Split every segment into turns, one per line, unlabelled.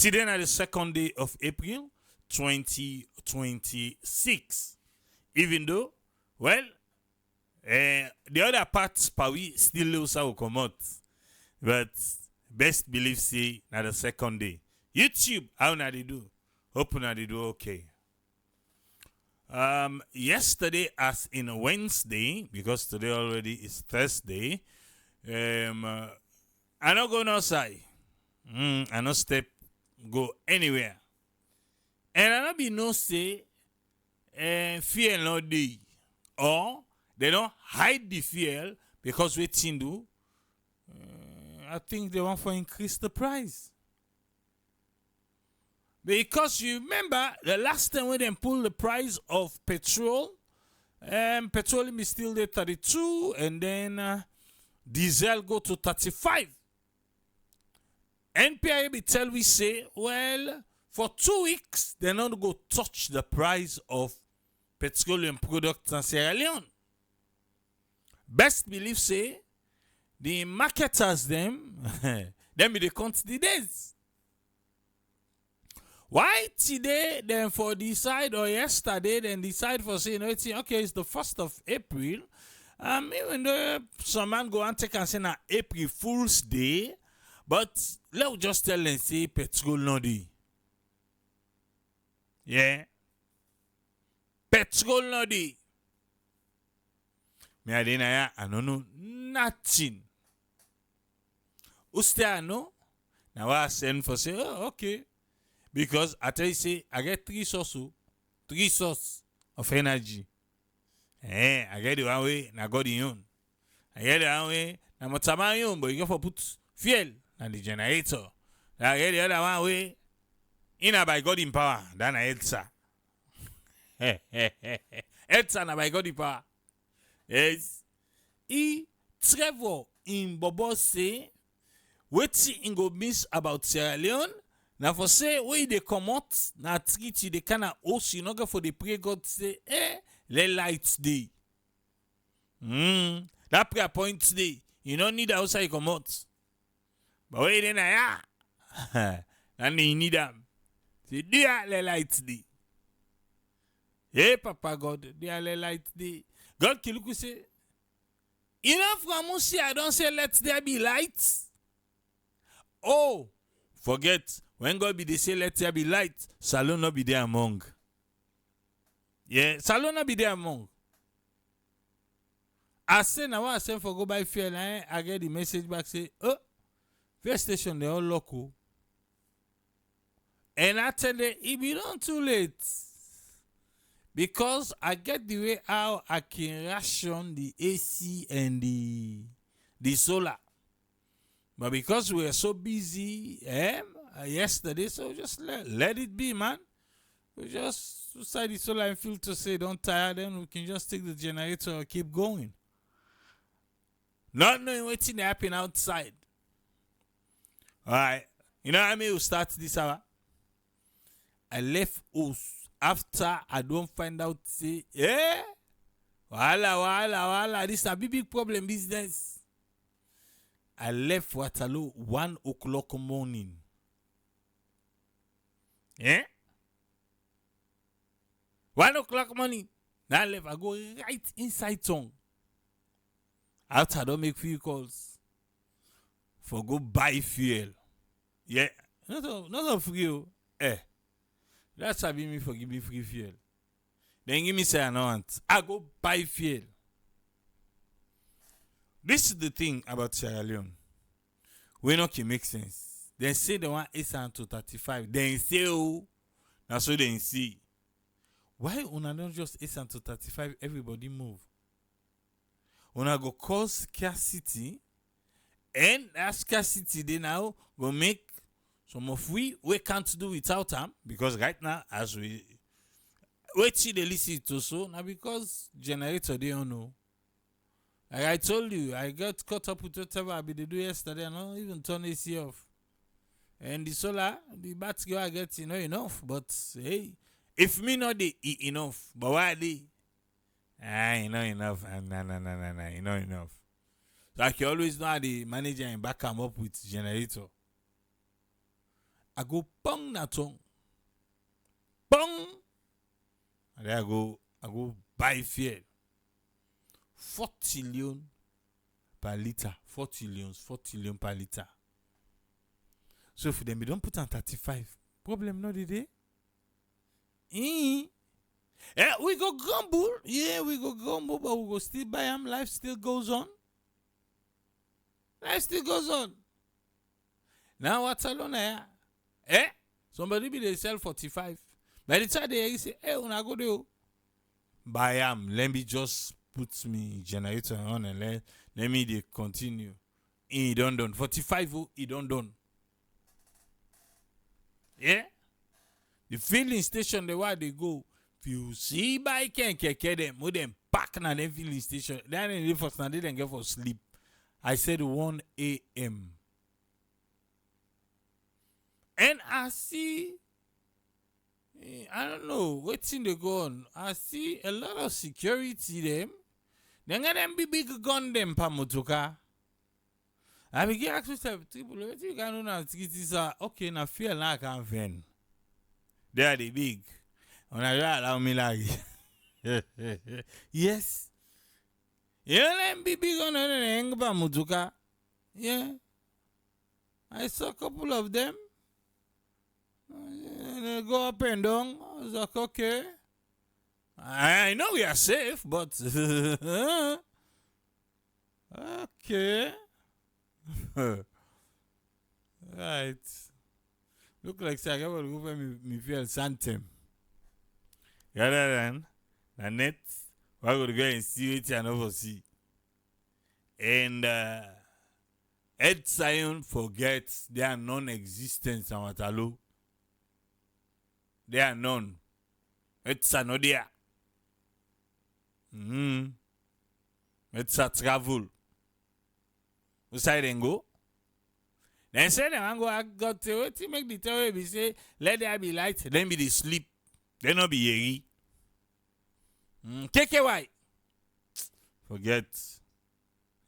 Today on the second day of April 2026. Even though, well, the other parts, we still lose our come out. But best believe say na the second day. YouTube, how na they do? Hope na they do okay. Yesterday, as in Wednesday, because today already is Thursday, I not going outside. I not step go anywhere. And I not be no say fear no day. Or they don't hide the fear because we do. I think they want to increase the price. Because you remember the last time when they pulled the price of petrol, petroleum is still there 32, and then diesel go to 35. NPI be tell we say, well, for 2 weeks, they're not going to touch the price of petroleum products in Sierra Leone. Best believe say, the marketers them be the count the days. Why today, then for decide, or yesterday, then decide for saying, okay, it's the 1st of April. Even though some man go and take and say, na April Fool's Day, but let's just tell them, say, petrol no day. Yeah. Petrol no day. Me I don't know nothing. Uste I know? Now I send for say, oh, okay. Because I tell you, say, I get 3 sources of energy. I get the one way, I got the own. I get the one way, I must have my own, but you got to put fuel and the generator. I get the other one way, by God in power, then I Elsa. Elsa na by God in power. Yes. Trevor in Bobo say, wetin in go miss about Sierra Leone? Now for say where they come out, na treat you the kind of host you not go for the pray God say, let lights day. That prayer point today, you don't need outside come out. But wait then and you need them. Say, dear let lights day. Hey Papa God, dear let lights day. God can look say, enough from Musi, I don't say let there be lights. Oh, forget. When God be they say let there be light, Salon not be there among. Yeah, Salon not be there among. I say now I send for go by fuel, I get the message back say, oh, fuel station they all local. And I tell them it be not too late. Because I get the way how I can ration the AC and the solar. But because we are so busy, yesterday, so just let it be, man. We just decide the solar and filter say don't tire, then we can just take the generator and keep going. Not knowing what's happening outside. Alright. You know how we start this hour? I left us after I don't find out say, wala, this is a big problem business. I left Waterloo 1 o'clock morning. Yeah? 1 o'clock morning. Now I left. I go right inside town. After I don't make few calls. For go buy fuel. Yeah. Not of free. That's how me for give me free fuel. Then give me say I don't want. I go buy fuel. This is the thing about Sierra Leone. We not can make sense. They say they want 8 to 35. Then say, oh, that's what they see. Why una don't just 8 to 35? Everybody move. Una go cause scarcity, and that scarcity they now go make some of we can't do without them because right now as we see the list to so now because generator they don't know. Like I told you, I got caught up with whatever I did do yesterday and I don't even turn AC off. And the solar, the battery I get, enough. But hey, if me not the enough, but why they? Enough. No, enough. So I can always know how the manager and back come up with generator. I go pong na tongue. Pong. And then I go buy fuel. 40 million per liter. 40 million per liter. So if them don't put on 35, problem not the day. We go grumble. Yeah, we go grumble, but we go still buy them. Life still goes on. Life still goes on. Now what's alone here? Somebody be they sell 45. By the time they say, when I go there, buy them. Let me just put me generator on and let me they continue. He don't done. 45, he don't done. Yeah? The filling station, the way they go, if you see by can keke them, with them pack na them filling station, then they first now they didn't get for sleep. I said 1 a.m. And I see, I don't know, what's in the gun. I see a lot of security them. Then get them big gun them pa motoka. I begin ask myself, people, what you can do now? Okay, now feel like I can ven. They are the big. When I allow me like yes. You know them big on the hang pa motoka. Yeah. I saw a couple of them. They go up and down. I was like, okay. I know we are safe, but okay. Right. Look like I got to go for me feel Santem. Rather than the net, we're going to go and see it and oversee. And Ed Zion forgets their non-existence on Waterloo. They are none. It's not there. It's a travel. Who side then go? Then say them go. I got to make the tower be say let there be light. Then be the sleep. Then not be yeri. KKY. Forget.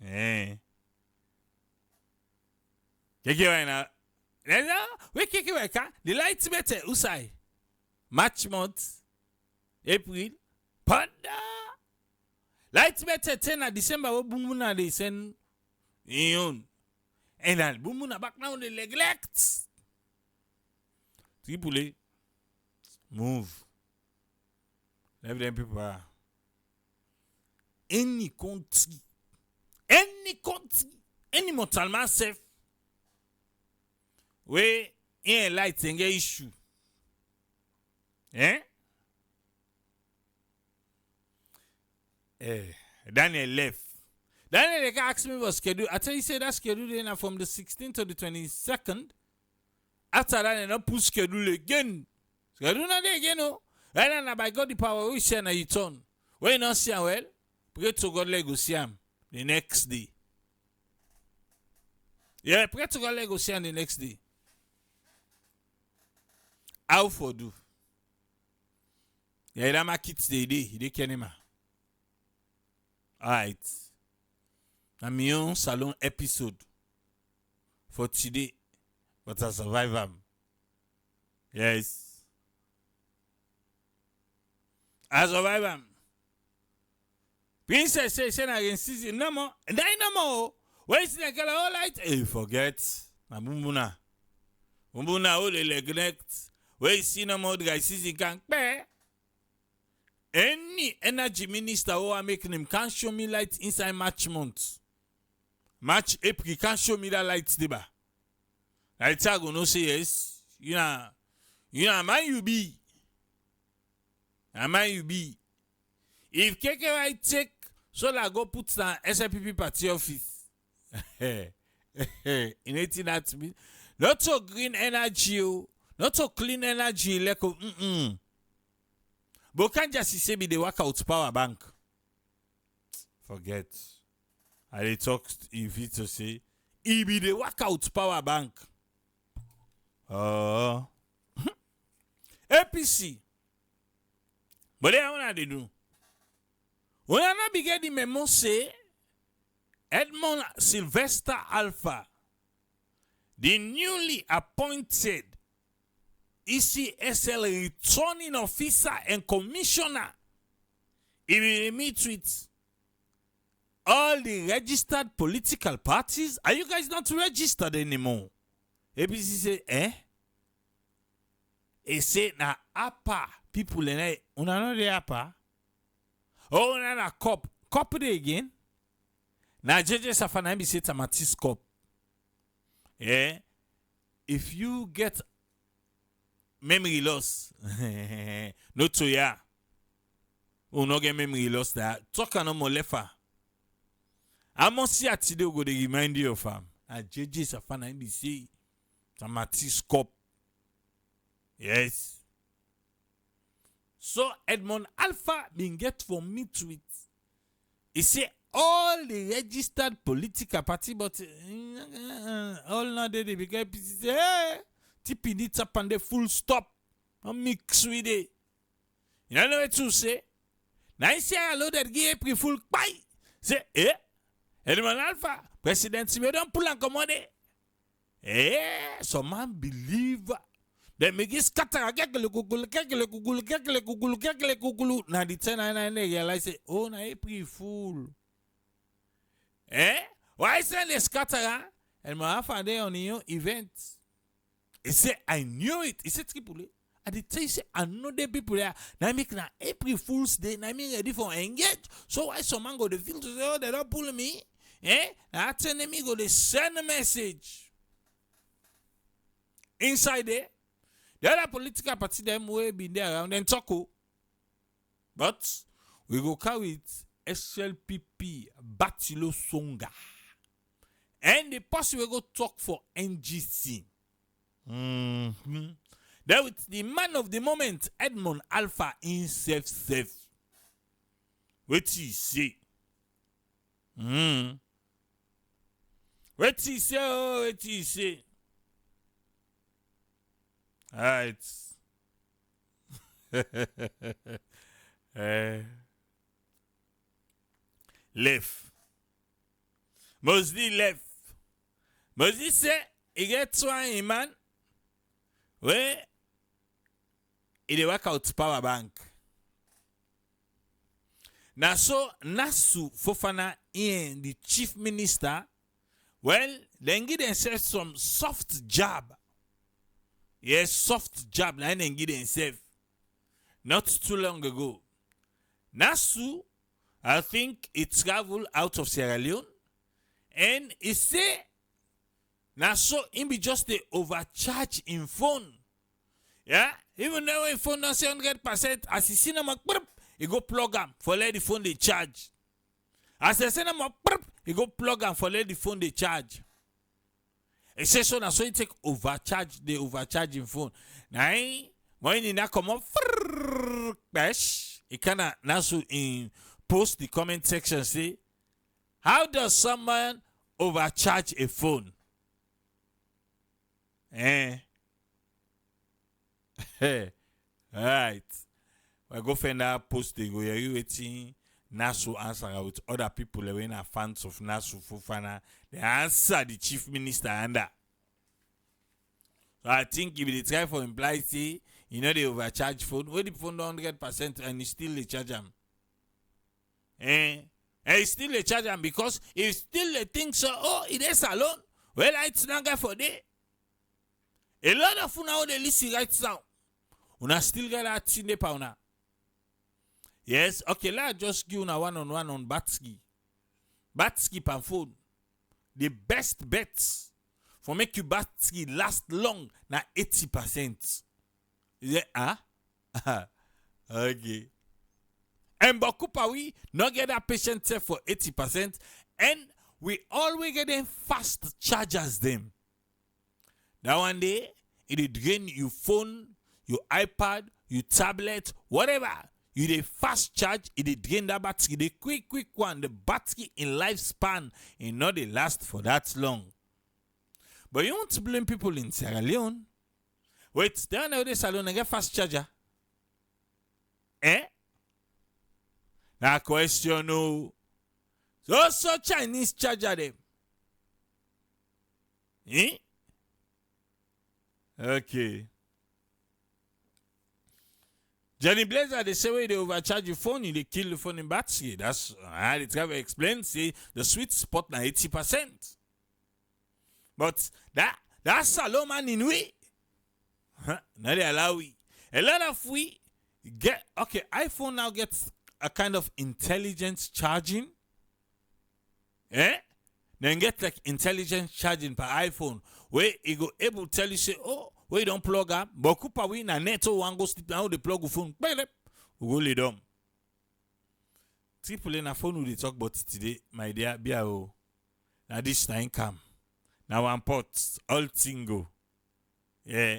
KKY now. Then we KKY can the lights better. Who side? March month, April, Panda. Lights better 10 at December. Bumuna they send in. And then Bumuna back now they neglect. People move. Let them people are. Any country, any mortal man safe. We ain't light and get issue. Daniel left. Daniel they asked me what schedule. I tell you, say that schedule then from the 16th to the 22nd. After that, they not put schedule again. Schedule not there again, no. Right now, by God the power, we share na you turn. When you not see him well, pray to God let go see him the next day. Yeah, pray to God let go see him the next day. How for do? Yeah, that my kids they can't. Alright. I'm your salon episode for today. But I survive them. Yes. I survive them. Princess says against season no more. And then no more. Where is the girl all light? Hey, forget. Na bumbuna. Bumbuna all the neglect. Where is see no more the guy season can pay. Any energy minister who are making him can't show me light inside March month. March, April, can't show me that light, Diba. Like I go no say yes. You know, man you be. Man you be. If KKY take, so I go put the SLPP party office. In 18 that mean, not so green energy, not so clean energy, like but can't just say me they work out power bank. Forget. I they talk if it to say he be the workout power bank. APC. But they what they do. When I not be getting memo say Edmond Sylvester Alpha, the newly appointed ECSL returning officer and commissioner. He will meet with all the registered political parties. Are you guys not registered anymore? ABC say, He say, na APA people, una know the APA? Oh, na cop. Cop it again. Na JJ Safana say Tamatis cop. Yeah. If you get memory loss, no to ya. Ou no get memory loss that talk no more lefa. I must see at today go to remind you of him. JJ Safana say Tamatis cop. Yes. So Edmond Alpha been get for me tweet. He say all the registered political party, but all now they because PC say, hey, TP needs up and the full stop. And mix with it. You know what to say? Now I say I loaded give April full pie. Say, Edmond Alpha, President, we don't pull and commode. So man believe. They make it scatter again. Now the 10 they realize say, oh, na April fool. Why say they scatter? And my half a day on your event. He said, I knew it. He said, Triple. I did tell you, say, I know the people there. Now make na April Fool's Day. Now me ready for engage. So why some man go to feel to say, oh, they don't pull me. I tell me go to send a message. Inside there. The other political party them will be there around and talk. But we go carry it SLPP Batilo Songa. And the person will go talk for NGC. Then with the man of the moment, Edmond Alpha in safe. What he say? What he say? Oh, what he say? Alright. Left. Mostly left. Mostly say, he get one man where he work out power bank. Now so Nasu Fofanah in the chief minister, well, then give themselves some soft jab. Yes, soft jab, and then give themselves. Not too long ago. Nasu, I think it traveled out of Sierra Leone, and he say, Nasu, him be just the overcharge in phone. Yeah, even though a phone not say 100%, as he see them, he go plug am for let the phone they charge. As I say them, he go plug am for let the phone they charge. He say so now, so he take overcharge the overcharging phone. Now, when he now come up, he kinda now so in post the comment section say, how does someone overcharge a phone? Alright. I go find that post they go here waiting Nasu answer with other people when are fans of Nasu Fofanah. They answer the chief minister under. So I think if they try for imply say, you know they overcharge phone, where the phone 100% and you still they charge them. And it's still they charge them because if still they think so, oh, it is alone. Well, it's not good for day. A lot of now they listen right now. Una still got that thing de pauna. Yes, okay, let's just give una one-on-one on Batsky. Batsky pan phone. The best bets for make you Batsky last long na 80%. Is it okay. And Bakupa we not get that patient for 80%. And we always get them fast chargers them. That one day, it drain your phone, your iPad, your tablet, whatever. You dey fast charge, it dey drain that battery. The quick one, the battery in lifespan, it not dey last for that long. But you want to blame people in Sierra Leone? Wait, they are this alone and get fast charger. Now question no. So Chinese charger them. Okay. Johnny Blazer, they say when they overcharge your phone, they kill the phone in battery. That's how they try to explain. Say the sweet spot na 80%. But that's a low man in we. Now they allow we. A lot of we get okay. iPhone now gets a kind of intelligence charging. Then get like intelligence charging per iPhone where it go able to tell you say, oh, we don't plug up, but kupa we na neto one go sleep now the plug the phone. We go lay down. People in a phone we talk about today, my dear BIO. Now this time come. Now one pot, all thing go. Yeah.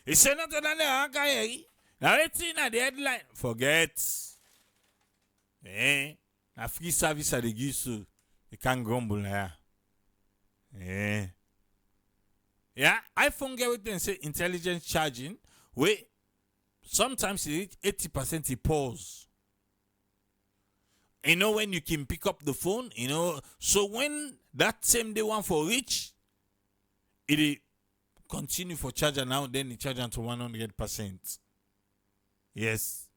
It's not another guy. Now it's in the headline. Forget. A free service at the give so you can't grumble now. Yeah, iPhone get with them say intelligent charging. Wait, sometimes it reach 80% it pause. You know when you can pick up the phone, you know. So when that same day one for reach, it continue for charger now, then it charge unto 100%. Yes.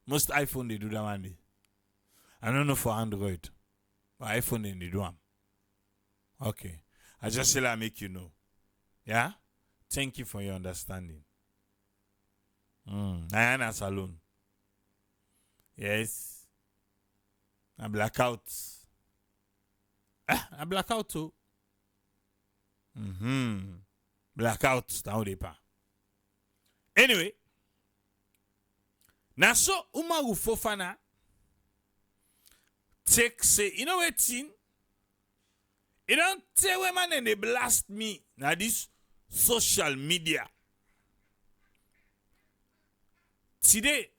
Most iPhone they do that one day. I don't know for Android. But iPhone they do them. Okay. I just say I make you know. Yeah? Thank you for your understanding. Diana Salon. Yes. A blackout. A blackout too. Blackout down the pa. Anyway. Now so Umaru Fofanah take say, you know what thing? You don't tell women and they blast me. Now this social media. Today,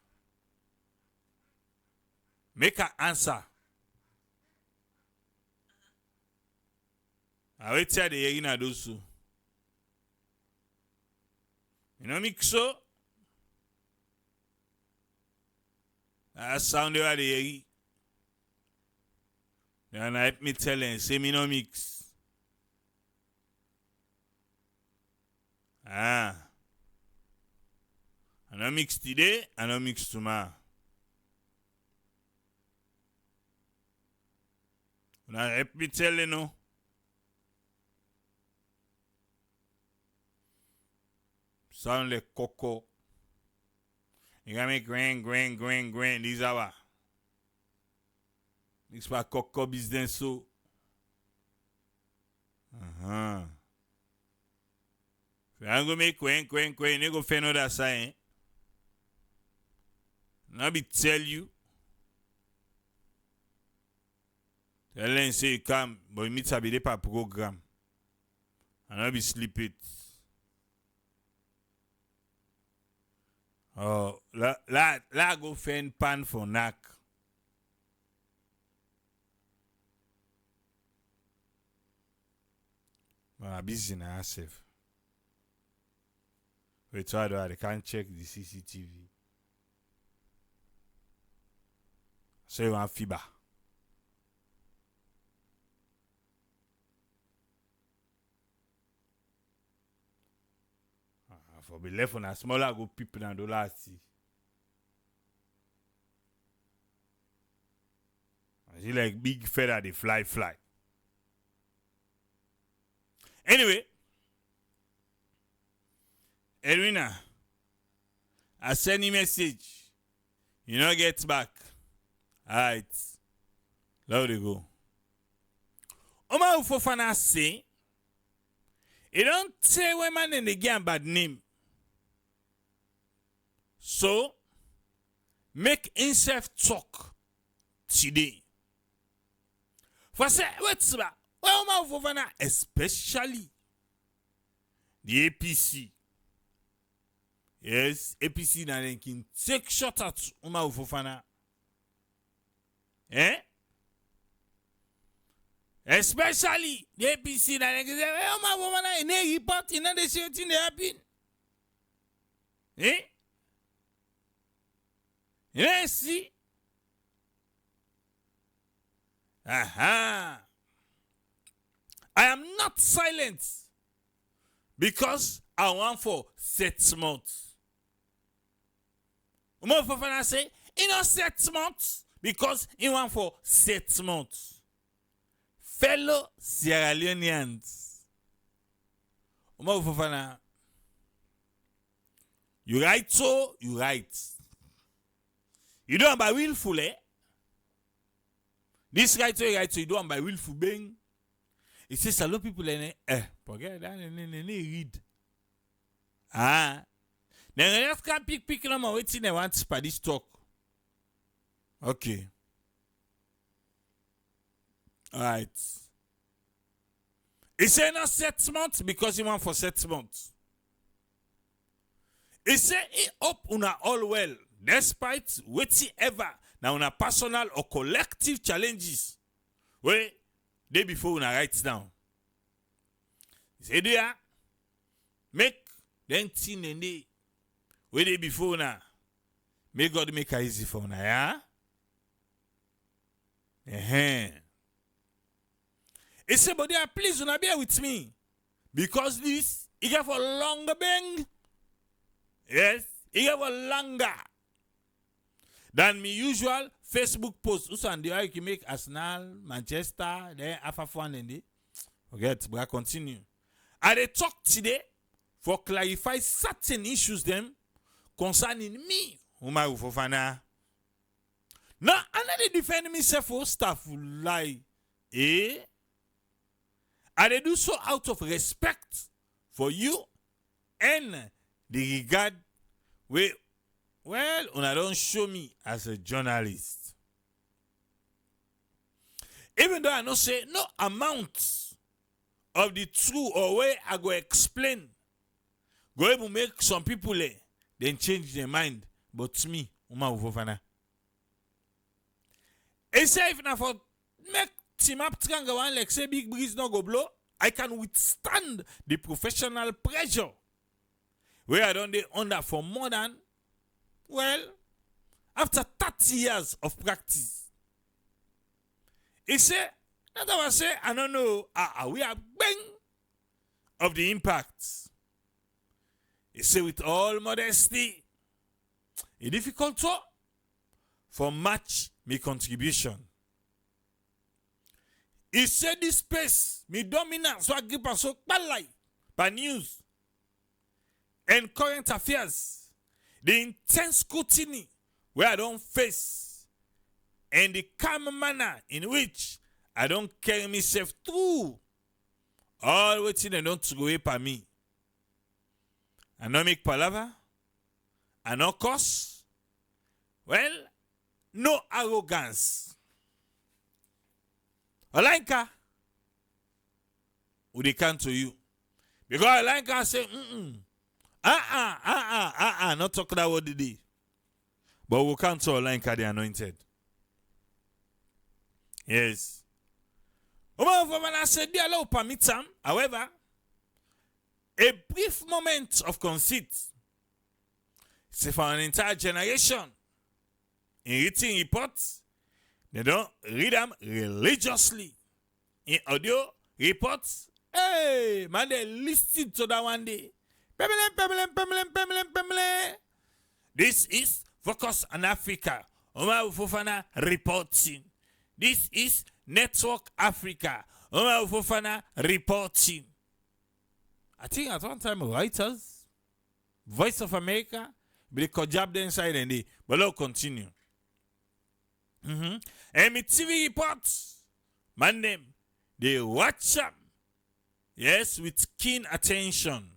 make an answer. I will tell the hearing of those. You know me so? I sound the hearing. And let me tell you, say me no mix. I no mix today, I no mix tomorrow. Now let me tell you no. Sound like cocoa. You gotta make grain. These are what? It's for cocoa business so. If I'm gonna make grain, you go find another sign. Now be tell you. Tell them say you come, but you meet a be per program. And I'll be sleep it. Oh, la go find pan for knack. I'm busy now, safe. Wait, so I can't check the CCTV. So you want FIBA. For be left on a smaller go people and dollar see. I see like big feather they fly. Anyway, Edwina, I send you message. You know get back. Alright. There we go. Umaru Fofanah say, he don't say women in the game bad name. So, make himself talk today. For say, what's about? Well, Umaru Fofanah, especially the APC. Yes, APC now they can take shot at Umaru Fofanah. Especially the APC now they can say, well, Umaru Fofanah in a report, in the same thing they happen. You see? Aha. I am not silent because I want for 6 months. Umaru Fofanah say, he not 7 months because he want for 7 months. Fellow Sierra Leoneans, Umaru Fofanah, you right so, you right. You don't by willful, eh? This right so, you don't by willful being. He says a lot of people forget that, they read. Ah. Then just can't pick number waiting they want for this talk. Okay. Alright. He say not 7 months because he want for 7 months. He say he hope una all well, despite whatever now una personal or collective challenges. Where day before una write down. He say there make them thing and day where day before una make God make it easy for una, yeah? He say, but there, please una bear with me. Because this, he get for longer bang. Yes, he get for longer than me usual Facebook post. Also, and the way you make Arsenal, Manchester, then Afafan and the. Forget, but I continue. I dey talk today for clarify certain issues them concerning me, Umaru Fofanah. Now, another defend myself for stuff like, I dey do so out of respect for you and the regard wey, well, una don't show me as a journalist. Even though I know say no amount of the true or way I go explain go able make some people then change their mind. But me, Umaru Fofanah, he say if na for make team up tranga one like say big breeze no go blow, I can withstand the professional pressure where I don't dey under for more than, well, after 30 years of practice. He say, that I say, I don't know, we are bang of the impact. He say with all modesty, it's difficult for match me contribution. He said this space, me dominance, so I give us so by news and current affairs, the intense scrutiny where I don't face, and the calm manner in which I don't carry myself through all waiting and don't go away by me. I don't make palaver, I don't curse, well, no arrogance. Olanka, would they come to you? Because Olanka say, not talk that what they did. But we'll come to Olanka the anointed. Yes. Umaru Fofanah said, dear Lord, permit some. However, a brief moment of conceit, say for an entire generation, in written reports, they don't read them religiously. In audio reports, hey, man, they listen to that one day. This is Focus on Africa. Umaru Fofanah reporting. This is Network Africa. Umaru Fofanah reporting. I think at one time, writers, Voice of America, they could jab the inside and they, but let's continue. And me TV reports, man, them, they watch them, yes, with keen attention.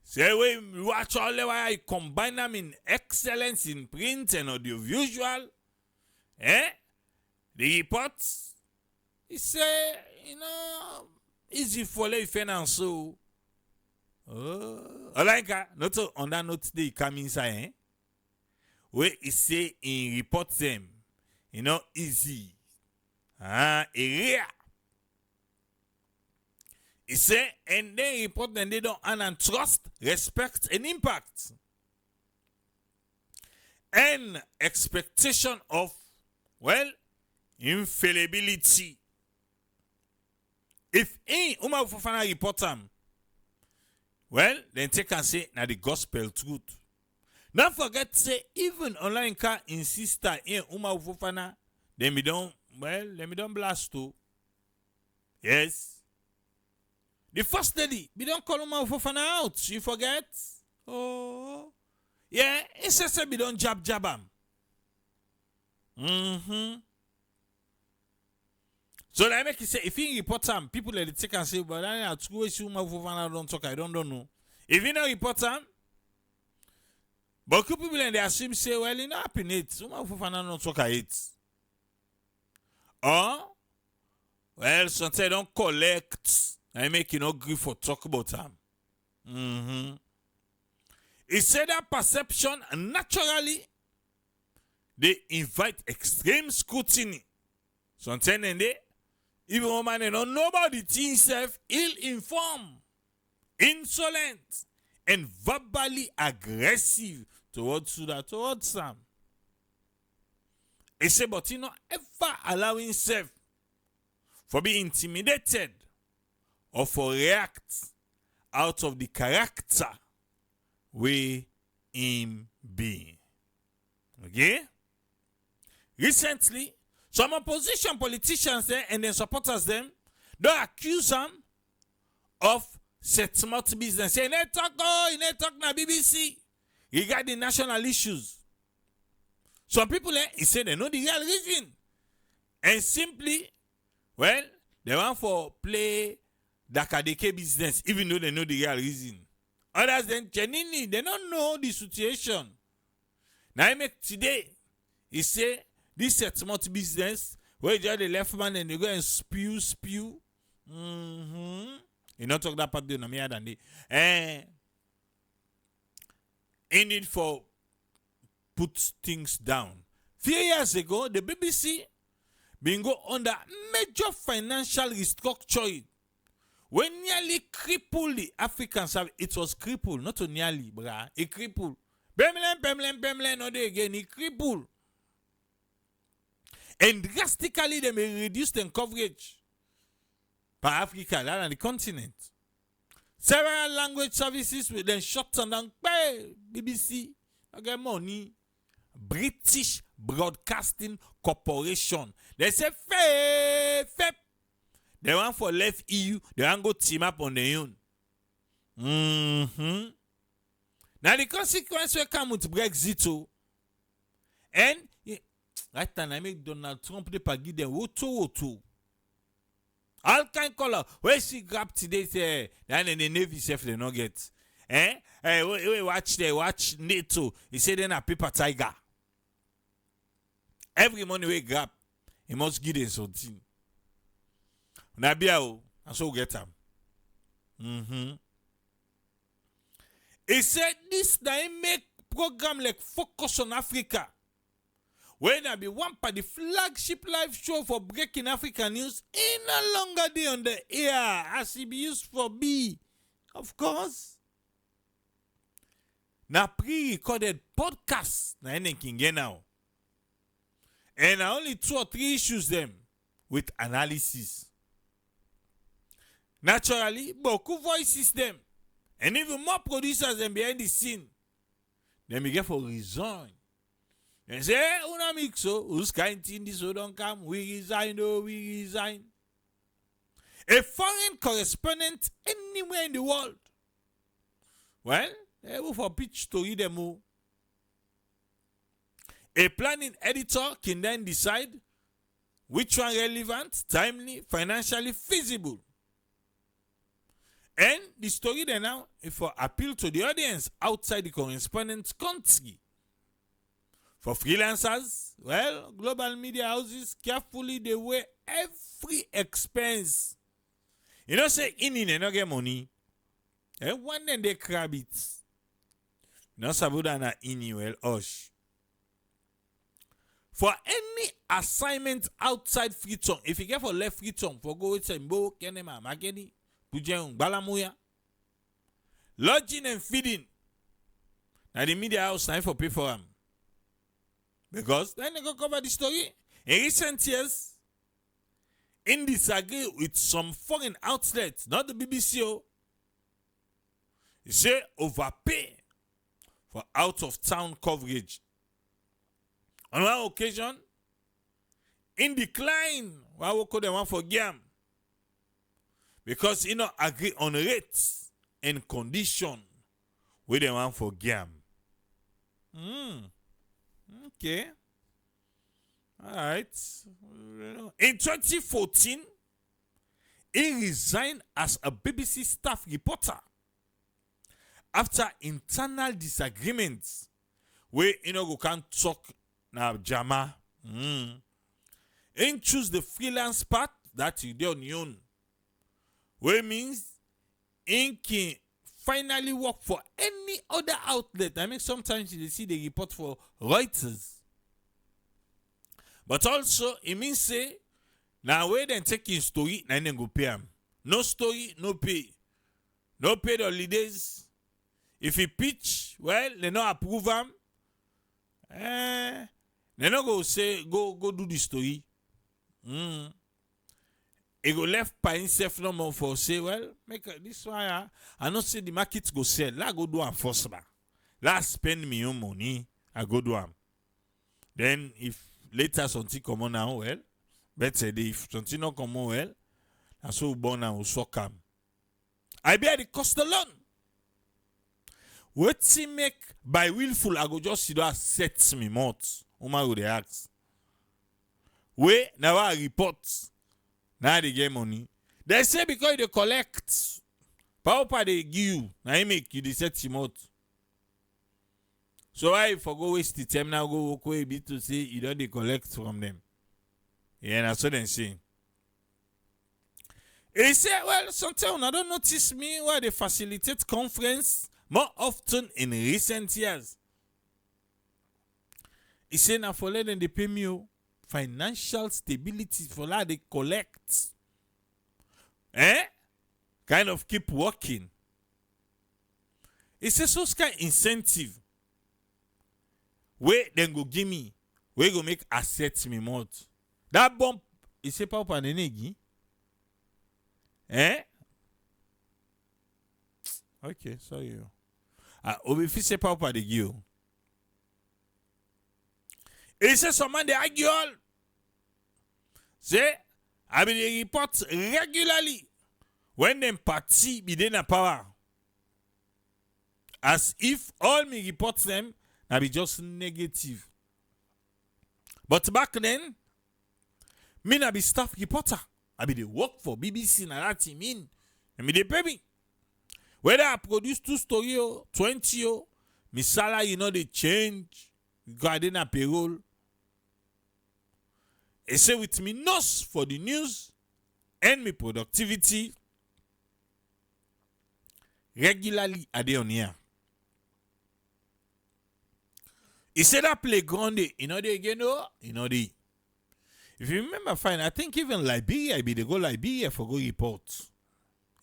Say we watch all the way I combine them in excellence in print and audiovisual. The reports, he say, easy for the finance so. Olanka, not on that note they come inside, where he say in report them, easy. Area. He say, and they report them, they don't and trust, respect, and impact. And expectation of, well, infallibility. If Umaru Fofanah report them, well, then take and say, now the gospel truth. Don't forget, say, even online car insister in Umaru Fofanah, let me don't blast too. Yes. The first lady, we don't call Umaru Fofanah out. You forget? Oh. Yeah, ECSL, we don't jab him. So I make you say, if he report him, people let it take and say, but I have to go see Umaru Fofanah don't talk, I don't know. If he not report him, but people and they assume say, well, it not happen it. Umaru Fofanah don't talk it. Or, well, sometimes don't collect. I make you not agree for talk about him. He said that perception naturally they invite extreme scrutiny. Sometimes they even woman and nobody thinks self ill-informed, insolent, and verbally aggressive towards Sam. He said, but he not ever allow himself for being intimidated or for react out of the character we him be. Okay? Recently, some opposition politicians and their supporters them don't accuse him of set-mouth business. Say, he talk na BBC regarding national issues. Some people he say they know the real reason. And simply, well, they want for play Dakadeke business, even though they know the real reason. Others then genuinely, they don't know the situation. Now I make today, he say, this set-mouth business, where you the left man and they go and spew. You not talk that part of me than they. In it for put things down. Few years ago, the BBC been go under major financial restructuring when nearly crippled the African service. It was crippled, not nearly, brah. It crippled. Bemlen, no day again. It crippled. And drastically, they may reduce their coverage by Africa, that and the continent. Several language services will then shut down. BBC, I get money. British Broadcasting Corporation. They say, FEP. They want for left EU. They want go team up on their own. Now the consequence will come with Brexit. And right time I make Donald Trump they give them woto. All kind color. Where she grab today say then the Navy self they not get. We watch NATO. He said then a paper tiger. Every money we grab, he must give them something. Nabia, and so get them. He said this they make program like Focus on Africa. When I be one part the flagship live show for breaking African news in no longer day on the air as it be used for B. Of course. Now pre-recorded podcast na any king now. And only 2 or 3 issues them with analysis. Naturally, beaucoup voices them. And even more producers than behind the scene. Then we get for resign. They say, una mix so, who's kind thing this so don't come? We resign. A foreign correspondent anywhere in the world. Well, they will for pitch to read them all. A planning editor can then decide which one relevant, timely, financially feasible. And the story then now is for appeal to the audience outside the correspondent's country. For freelancers, well, global media houses carefully they weigh every expense. You know, say they not get money. And one then they crab it. No sabuda na well, osh. For any assignment outside Freetown, if you get for left Freetown, for go with Mbo, Kenema, Mageni, Pujen, Balamuya, lodging and feeding. Now the media house time for pay for them. Because then they go cover the story. In recent years, in disagree with some foreign outlets, not the BBC, you say overpay for out-of-town coverage. On one occasion, in decline, why could they want for Giam? Because he not agree on rates and condition where they want for Giam. Okay. All right. In 2014, he resigned as a BBC staff reporter after internal disagreements where go can't talk now Jama. He choose the freelance path that you do on your own. Where means he can finally work for any other outlet. I mean, sometimes you see the report for Reuters. But also, it means say, now where then taking story, now then go pay him. No story, no pay. No pay the holidays. If he pitch, well, they not approve him. They not go say, go do the story. He go left by himself no more for say, well, make this one. I not say the market go sell. La go do enforcement. La spend me own money. I go do am. Then if later something come on now, well, better if something not come on well, and so born and so come. I bear the cost alone. What he make by willful, I go just see that set me mouth. Umaru they ask. We now I report. Now they get money. They say because they collect. Power they give you. Now he make you the set him out. So I for go waste the time now go walk away a bit to say you don't they collect from them. Yeah, that's what they say. He said, well, sometimes I don't notice me why they facilitate conference more often in recent years. He said now for letting they pay me financial stability for that they collect. Kind of keep working. He says so kind incentive. Where then go give me. Where go make assets me more. That bump, he say pa pa nenegi. Okay, sorry. Obi say pa pa de give. He says someone they argue all. Say, I be the report regularly when them party be in a power. As if all me reports them I be just negative. But back then, me na be staff reporter. I be the work for BBC na that mean. And me they pay me. Whether I produce 2 stories or 20 or me salary they change. Regarding a payroll. He say with me nose for the news and me productivity regularly a day on here. He said that playground day, they again, they. If you remember fine, I think even Liberia, they go Liberia for go report.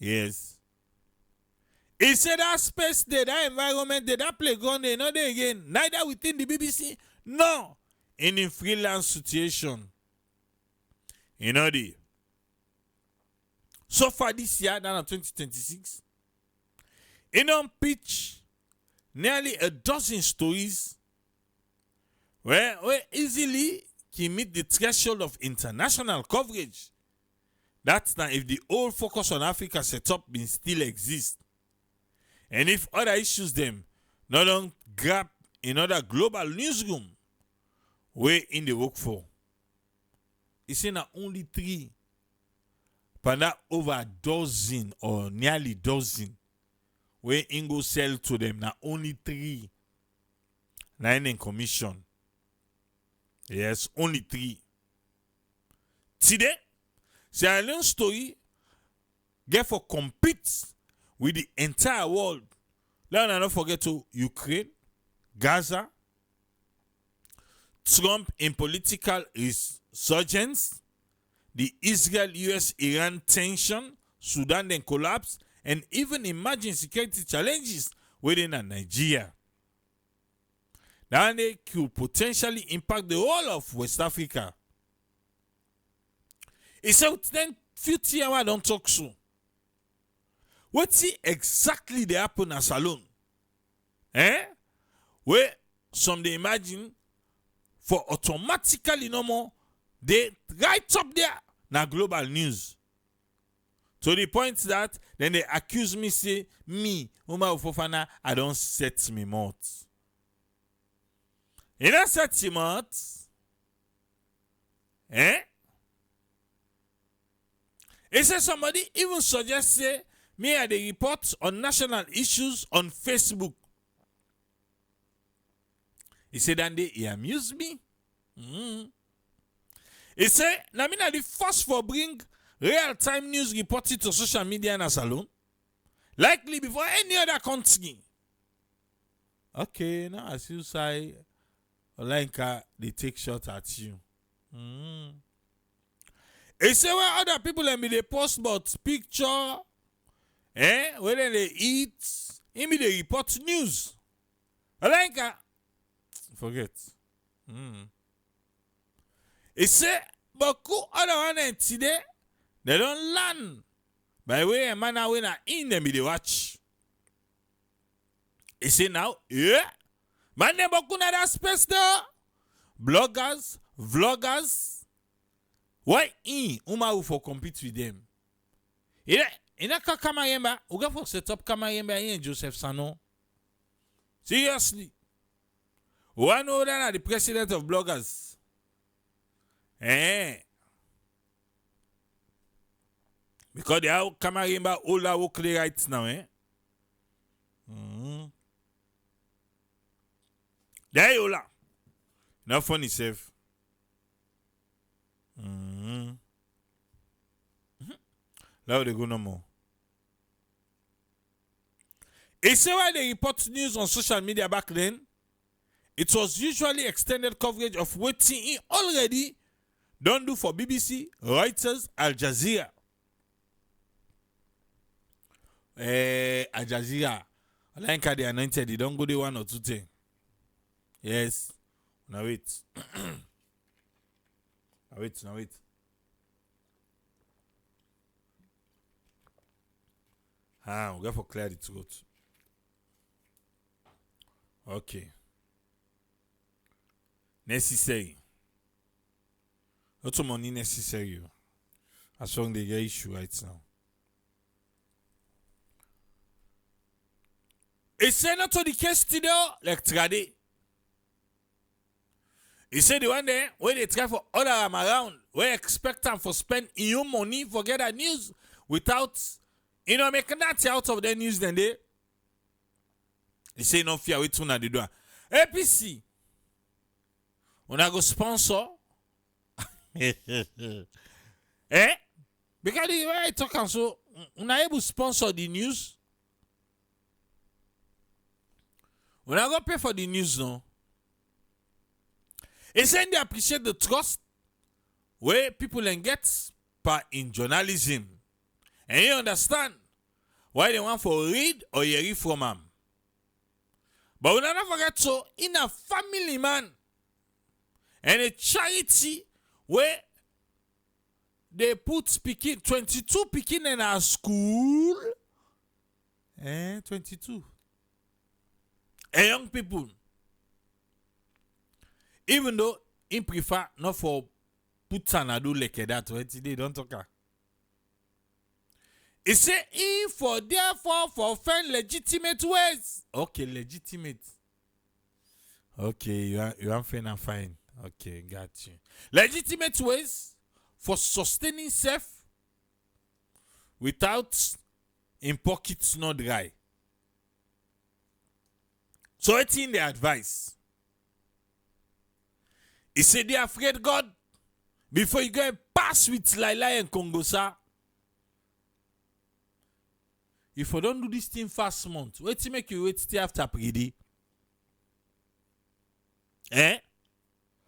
Yes. He said that space there, that environment there, that playground day, they again. Neither within the BBC, no. In freelance situation. They. So far this year, now in 2026, on pitch nearly a dozen stories where easily can meet the threshold of international coverage. That's now if the old focus on Africa setup bin still exist. And if other issues them not don't grab another global newsroom where in the work for. He say now only 3, but not over a dozen or nearly dozen where Ingo sell to them. Now only 3 in commission. Yes, only 3. Today, say a long story get for compete with the entire world. Let us not forget to Ukraine, Gaza, Trump in political resurgence, the Israel-US-Iran tension, Sudan then collapse, and even emerging security challenges within Nigeria. That they could potentially impact the whole of West Africa. He said, then 50 hours don't talk so. What see exactly they happen at Salon? where some they imagine for automatically no more, they right up there na global news. To the point that then they accuse me, say, me, Umaru Fofanah, I don't set me mouth. You don't set me mouth? Eh? He said somebody even suggests, say, me I dey report on national issues on Facebook. He said, and he amused me. He said, na me na the first for bring real-time news reported to social media in a salon. Likely before any other country. Okay, now as you say, Olenka, they take shots at you. He said, when other people let me they post about picture, whether they eat, he me they report news. Olenka, forget. He said, but who other one today, they don't learn by way a manner when I in them they watch. He say now, man never could that space there. Bloggers, vloggers, why in Umaru for compete with them? In a camera yemba, uga for set up camera yemba in Joseph Sano. Seriously, one other than the president of bloggers. Because they are camera yemba all that work right now, There you are. Not funny, safe. Now they go no more. It's why they report news on social media back then. It was usually extended coverage of waiting in already done do for BBC, Reuters, Al Jazeera. Al Jazeera. Like they anointed, they don't go the 1 or 2 things. Yes. Now wait. Now wait. We got for clear the throat. Okay. Necessary. Not so money necessary. As long as they get issue right now. It's not to the case today, like today. He said the one day when they try for other them around, we expect them for spend your money for get that news without making that out of the news then they. He say no fear with una the do. APC. Una go sponsor. Because the way I talk and so una able sponsor the news. Una go pay for the news no. He said they appreciate the trust where people can get in journalism. And you understand why they want for read or hear from them. But we never forget so in a family man and a charity where they put speaking 22 speaking in our school. 22. And young people. Even though he prefer not for put and do like that, they don't talk. He say if for therefore for find legitimate ways. Okay, legitimate. Okay, you are fine and fine. Okay, got you. Legitimate ways for sustaining self without in pockets not dry. So it's in the advice. He said they afraid God before you go and pass with Laila and Kongosa. If you don't do this thing first month, wait to make you wait till after Pridi.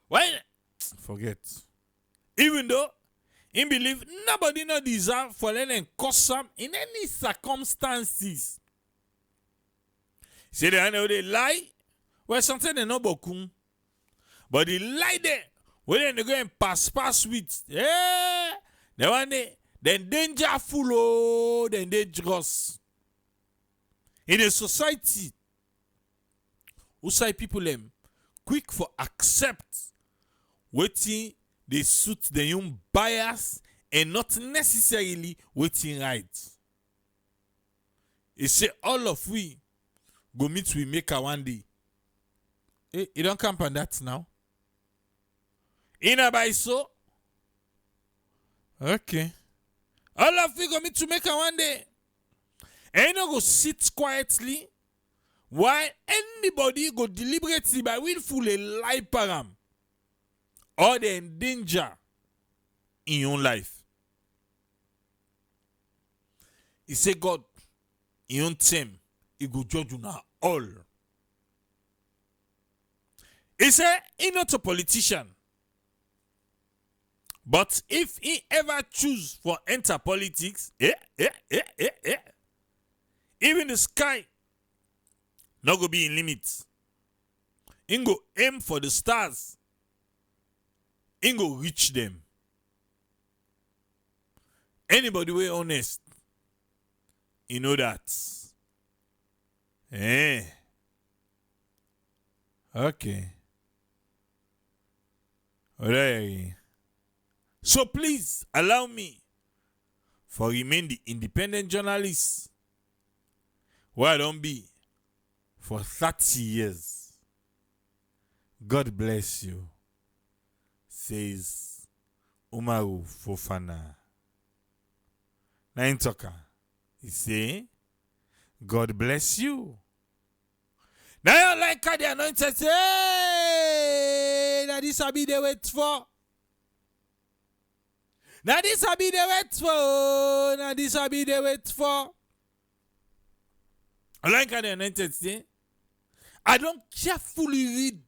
Why? Forget. Even though he believe nobody no deserve for any custom in any circumstances. See they lie. Well, something they know bokum. But the lie there, when they go and pass with, the one day, then dangerful, then dangerous. In a society outside people them quick for accept wetin they suit the own bias and not necessarily wetin right. He say all of we go meet we maker one day. Hey, you don't camp on that now. In a by so. Okay. All of we go meet to maker one day. And you no go sit quietly while anybody go deliberately by willfully lie param or they endanger in your life. He say God, in your time, he go judge you now all. He say he not a politician. But if he ever choose for enter politics, even the sky not go be in limits. He go aim for the stars. He go reach them. Anybody way honest, you know that. Okay. Alright. So please allow me for remain the independent journalist where I don't be for 30 years. God bless you, says Umaru Fofanah. Nine talker. He say, God bless you. Now you like how the anointed say, hey, now this will be the wait for. Now this will be the wait for. Now this will be the wait for. I like how the anointed say, I don't carefully read.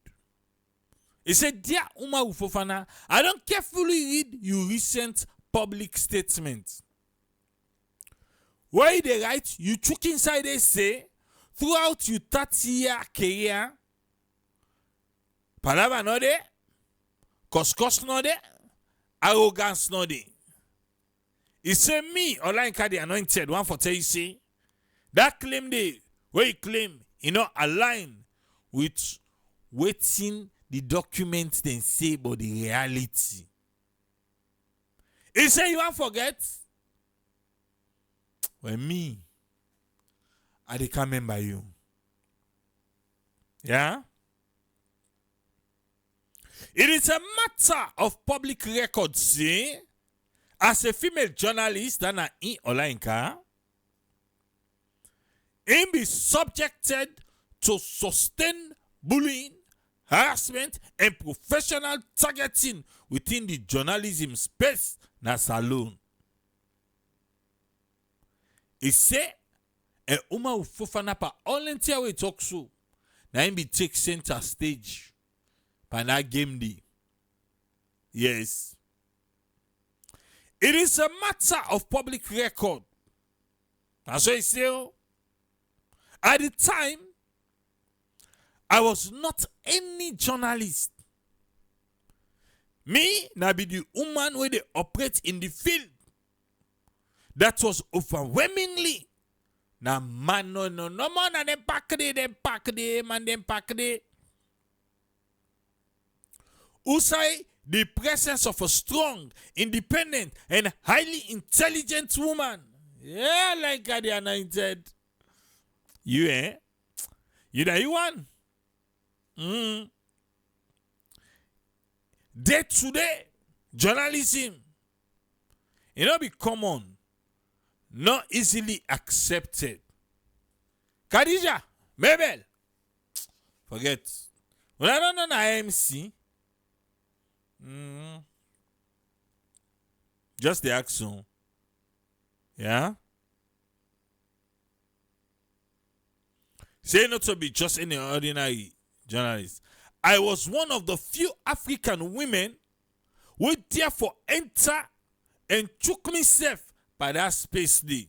He said, dear Umaru Fofanah, I don't carefully read your recent public statement. Where they write, you took inside they say, throughout your 30-year career, palava no de, couscous no de, arrogance no de. He say me, Olanka the anointed, one for tell you say, that claim they, where he claim, you know, align with waiting the documents then say about the reality. He say you won't forget. When me, I dey come remember you. Yeah? It is a matter of public record, see, as a female journalist that na in Olanka, in be subjected to sustained bullying, harassment, and professional targeting within the journalism space na saloon. He say, and Umaru Fofanah pa all entire way talk so, na him be take center stage by that game day. Yes. It is a matter of public record. That's what he say. At the time, I was not any journalist. Me, na be the woman where they operate in the field. That was overwhelmingly. Na man no man na them pack de. Who say the presence of a strong, independent, and highly intelligent woman. Yeah, like God the anointed. You You know you one. Day to day journalism. You know be common. Not easily accepted. Khadija, Mabel. Forget. When I don't know IMC. Just the action. Yeah? Say not to be just any ordinary journalist. I was one of the few African women who therefore enter and took myself by that space day.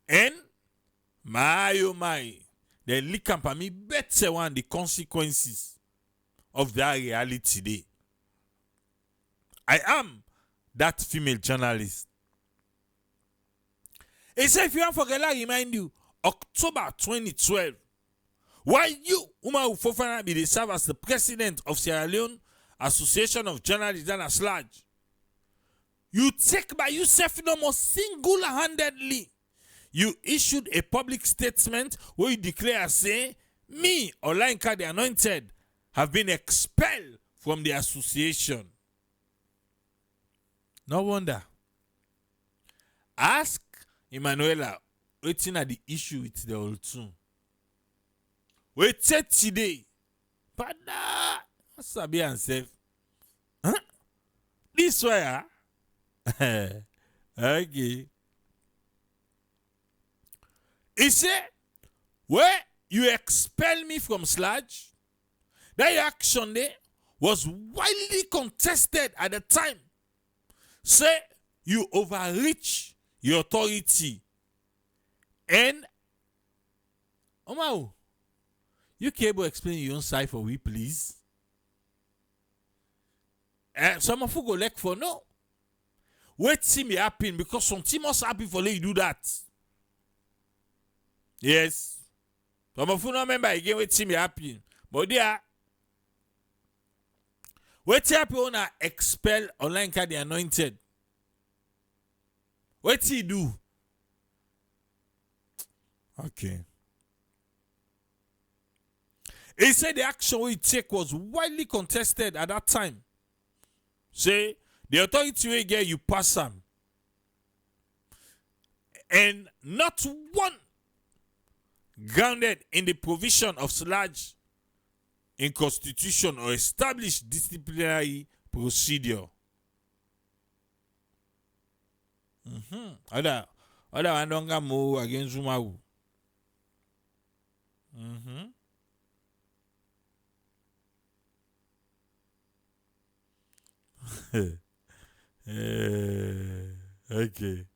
And my, they lick up me better one the consequences of that reality day. I am that female journalist. He said, if you want forget, I remind you, October 2012, while you, Umaru Fofanah, be the serve as the president of Sierra Leone Association of Journalists and Aslaj, you take by yourself no more single-handedly. You issued a public statement where you declare, say, me, Olainka the Anointed, have been expelled from the association. No wonder. Ask Emanuela, waiting at the issue with the old tune. Wait today. But Sabi and self. Huh? This way, okay. He said, where you expel me from Sludge, that action there was widely contested at the time. Say you overreach your authority. And Omaru, you can explain your own side for we, please. Some of you go like for no. Wait see me happen because some team must happen for you do that. Yes. Some of you not remember again wait see me happen. But there, wait happen on expel Olainka the Anointed. What he do? Okay. He said the action we take was widely contested at that time. Say the authority will get you pass them. And not one grounded in the provision of sludge in constitution or established disciplinary procedure. Other one don't go more against Umaru. Okay.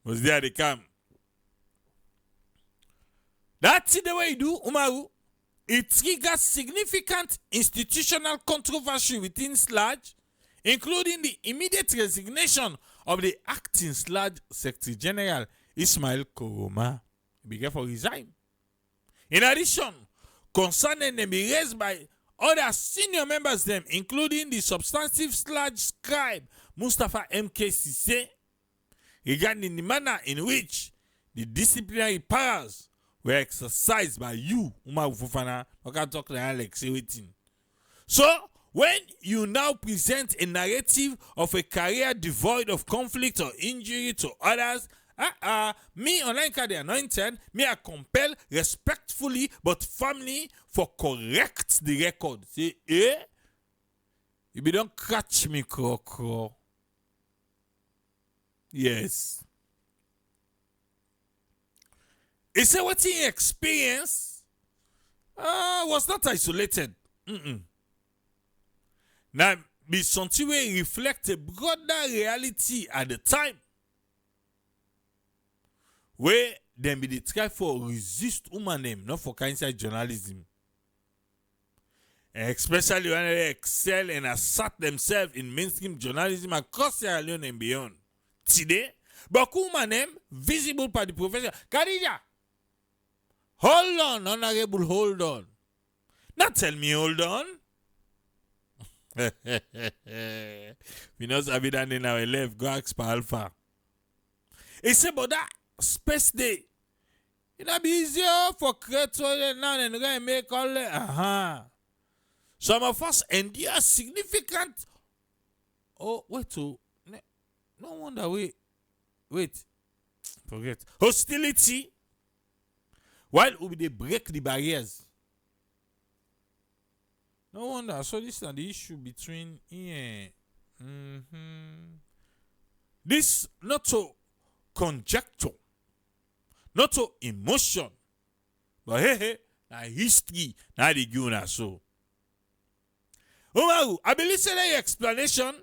Was there they come? That's the way you do, Umaru. It triggers significant institutional controversy within Sludge, including the immediate resignation of the acting Sludge Secretary General Ismail Koroma. He began for resign. In addition, concerning them be raised by other senior members them, including the substantive Sludge scribe Mustafa M.K. Sise, regarding the manner in which the disciplinary powers were exercised by you, Umaru Fofanah. I can talk to Alex, waiting. So, when you now present a narrative of a career devoid of conflict or injury to others, me, Olainka the Anointed, me are compelled respectfully but firmly for correct the record. Say, you be don't catch me, crow. Yes. He said what he experienced was not isolated. Now, be something we reflect a broader reality at the time, where them be the try for resist human not for inside journalism. Especially when they excel and assert themselves in mainstream journalism across Sierra Leone and beyond. Today, but human visible by the profession. Khadija, hold on, honorable, hold on. Not tell me hold on. We know Sabi that in our left, go ask for Alpha. He said, but that space day, it'll be easier for creators now and go and make all that. Some of us endure significant. Oh, wait, no wonder, wait, forget. Hostility, while they break the barriers. No wonder. So this is the issue between this not to conjecture, not to emotion, but hey, history, now the guna so. Umaru, I believe that explanation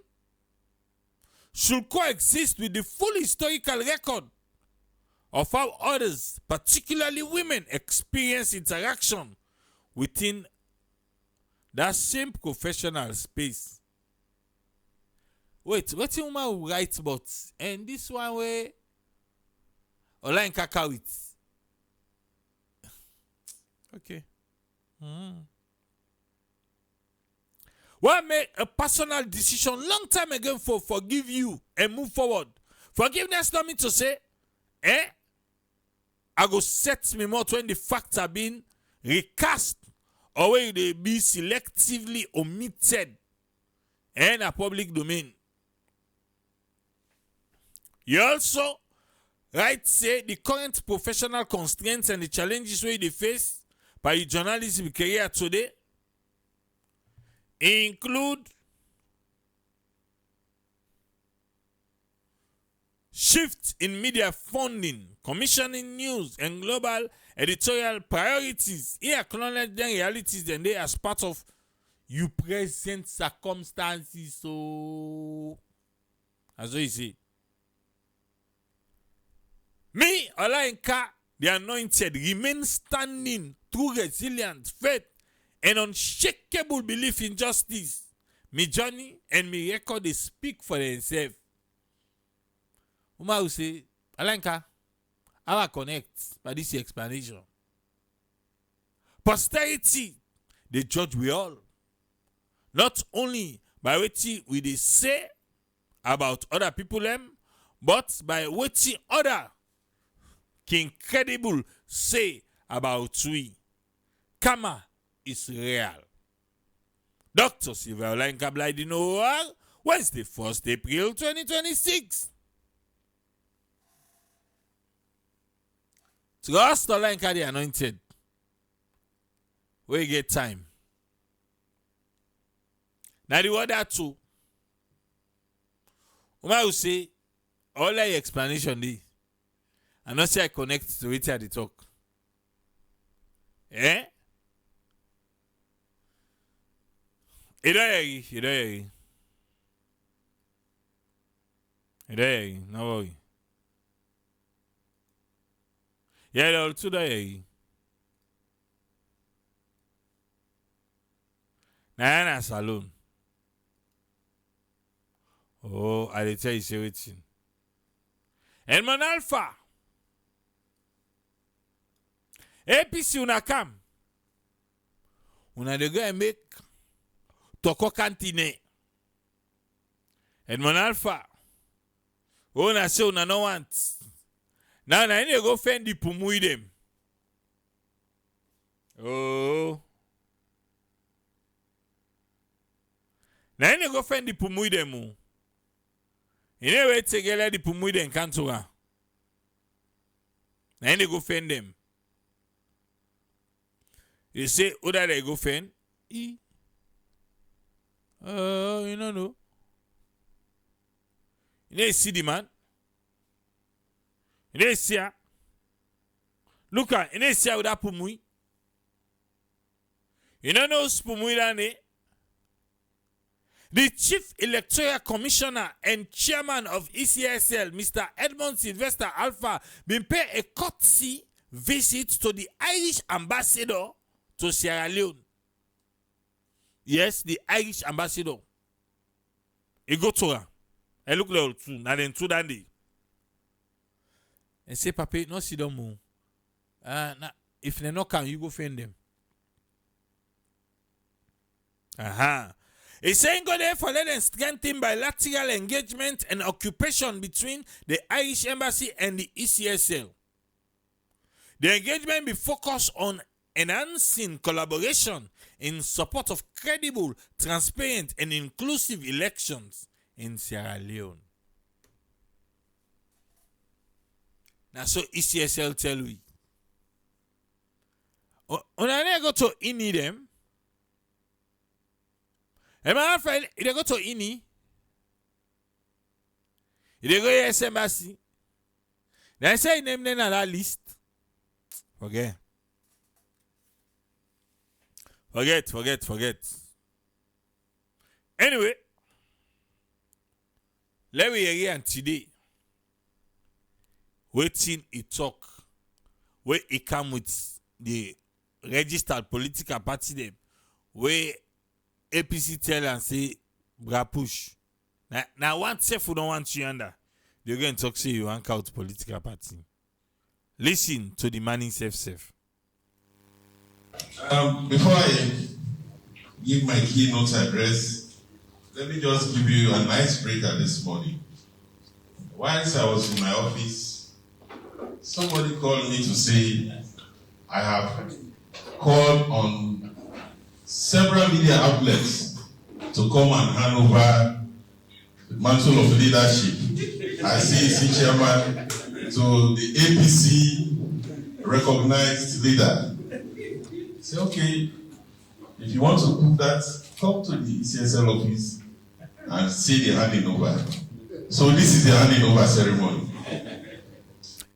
should coexist with the full historical record of how others, particularly women, experience interaction within that same professional space. Wait, what Umaru write about? And this one way Olainka carry it. Okay. Why make a personal decision long time ago for forgive you and move forward? Forgiveness don't mean to say, I go set me more when the facts are being recast or when they be selectively omitted in a public domain. You also right say the current professional constraints and the challenges where they face by your journalism career today include shift in media funding, commissioning news, and global editorial priorities. He acknowledged the realities and they as part of your present circumstances. So, as you see, me, Olainka, the anointed, remain standing through resilient faith and unshakable belief in justice. My journey and my record they speak for themselves. Umaru say, Alanka, I will connect by this explanation. Posterity, they judge we all. Not only by what we they say about other people but by what other incredible say about we. Karma is real. Dr. Sylvia Blyden, Wednesday, 1st April 2026. Trust Olanka the anointed. We get time. Now the word that too. Umaru say all the explanation dey. And not say I connect to it at the talk. Eh? You don't hear it. No worry. Yeah, they'll too die. Nah, salon. Oh, I tell you everything. And man Alpha. APC una come. Una de go and make toko cantine. And man Alpha. Una say una no want. Now I need to go fend the pumu them. Oh. Now I need to go fend the pumu them. You know where to get the pumu them cantora. Now I need to go fend them. You say, who that they go fend? You don't know. You know, see the man. You know, see ya. Look at, you know, see ya with that pumui. You don't know pumui that the Chief Electoral Commissioner and Chairman of ECSL, Mr. Edmond Sylvester Alpha, been paid a courtesy visit to the Irish ambassador to Sierra Leone. Yes, the Irish ambassador. He go to her. I look like two. Now then two dandy. And say, Papa, no see them move. If they not come, you go find them. He's saying go there for let them strengthen bilateral engagement and occupation between the Irish embassy and the ECSL. The engagement be focused on enhancing collaboration in support of credible, transparent, and inclusive elections in Sierra Leone. Now, so ECSL tell we. When I go to INI them, and my friend, they go to INI, they go to US Embassy. Then I say name them on that list. Forget. Anyway, let me hear today. Waiting a talk where it come with the registered political party them where APC tell and say bra push. Now one self who don't want you under. They're going to talk say you want out political party. Listen to the Manning self.
Before I give my keynote address, let me just give you an icebreaker this morning. Whilst I was in my office, somebody called me to say, I have called on several media outlets to come and hand over the mantle of leadership as EC chairman to the APC recognized leader. I say, okay, if you want to do that, come to the ECSL office and see the handing over. So this is the handing over ceremony.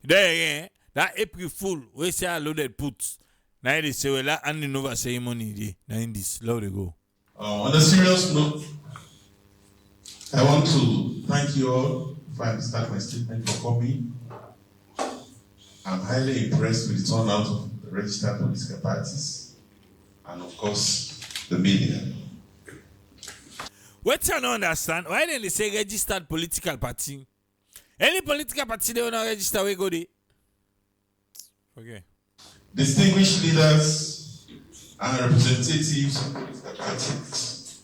There again, that April Fool, we say I loaded puts. Now they say, well, that handing over ceremony, now in this, let they go.
On a serious note, I want to thank you all. If I start my statement for coming, I'm highly impressed with the turnout of the registered political parties and, of course, the media.
What you don't understand? Why don't they say registered political party? Any political party they want to register, we go there. Okay.
Distinguished leaders and representatives of political parties,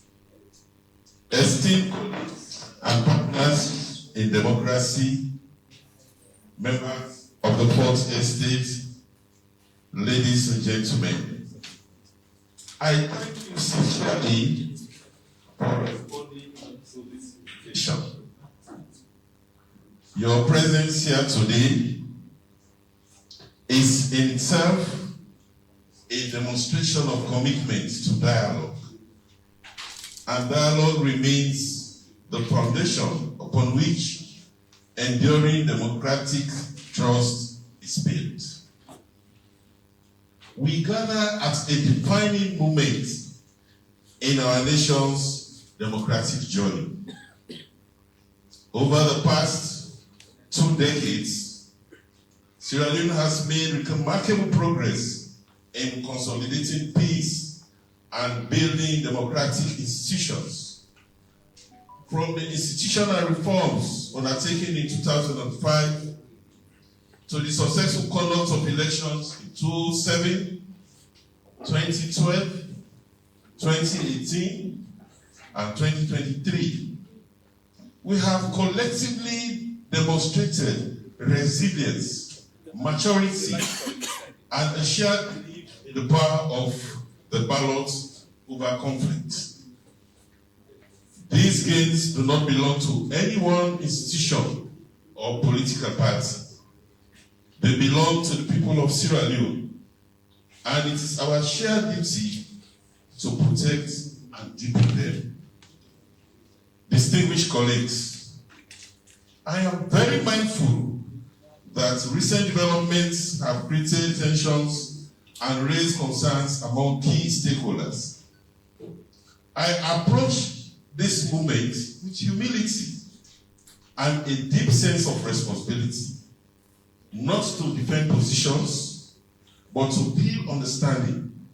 esteemed colleagues and partners in democracy, members of the Fourth Estate, ladies and gentlemen, I thank you sincerely for responding to this invitation. Your presence here today is in itself a demonstration of commitment to dialogue. And dialogue remains the foundation upon which enduring democratic trust is built. We gather at a defining moment in our nation's democratic journey. Over the past 2 decades, Sierra Leone has made remarkable progress in consolidating peace and building democratic institutions. From the institutional reforms undertaken in 2005 to the successful conduct of elections in 2007, 2012, 2018, and 2023, we have collectively demonstrated resilience, maturity, and a shared belief in the power of the ballot over conflict. These gains do not belong to any one institution or political party. They belong to the people of Sierra Leone, and it is our shared duty to protect and deepen them. Distinguished colleagues, I am very mindful that recent developments have created tensions and raised concerns among key stakeholders. I approach this movement with humility and a deep sense of responsibility, not to defend positions, but to build understanding,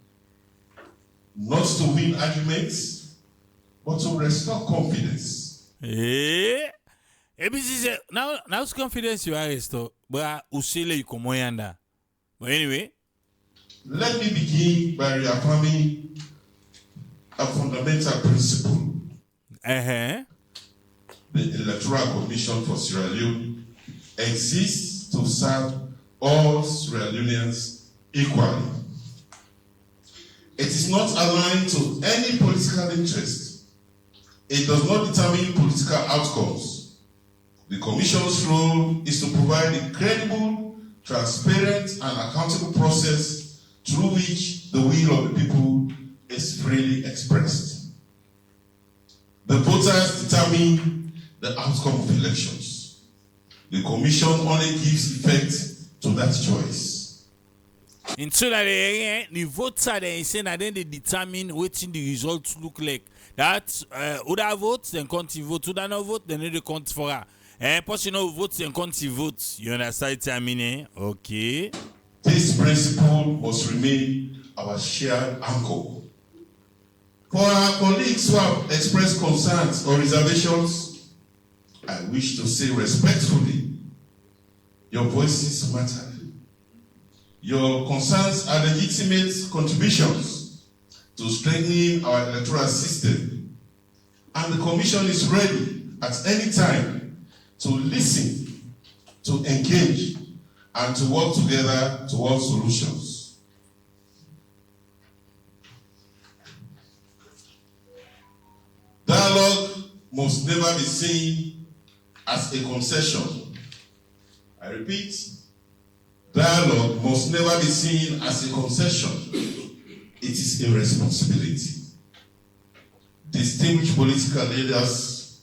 not to win arguments, but to restore confidence.
Now's confidence you are restored, but usile you komoyanda. But anyway,
let me begin by reaffirming a fundamental principle. The Electoral Commission for Sierra Leone exists to serve all Sierra Leoneans equally. It is not aligned to any political interest. It does not determine political outcomes. The Commission's role is to provide a credible, transparent, and accountable process through which the will of the people is freely expressed. The voters determine the outcome of elections. The Commission only gives effect to that choice.
Until the voters they say that then they determine what the results look like. That other votes then can't vote, other no vote then they can't for her. Personal votes then can't vote. You understand what I mean? Okay.
This principle must remain our shared anchor. For our colleagues who have expressed concerns or reservations, I wish to say respectfully, your voices matter. Your concerns are legitimate contributions to strengthening our electoral system, and the Commission is ready at any time to listen, to engage, and to work together towards solutions. Dialogue must never be seen as a concession. I repeat, dialogue must never be seen as a concession. It is a responsibility. Distinguished political leaders,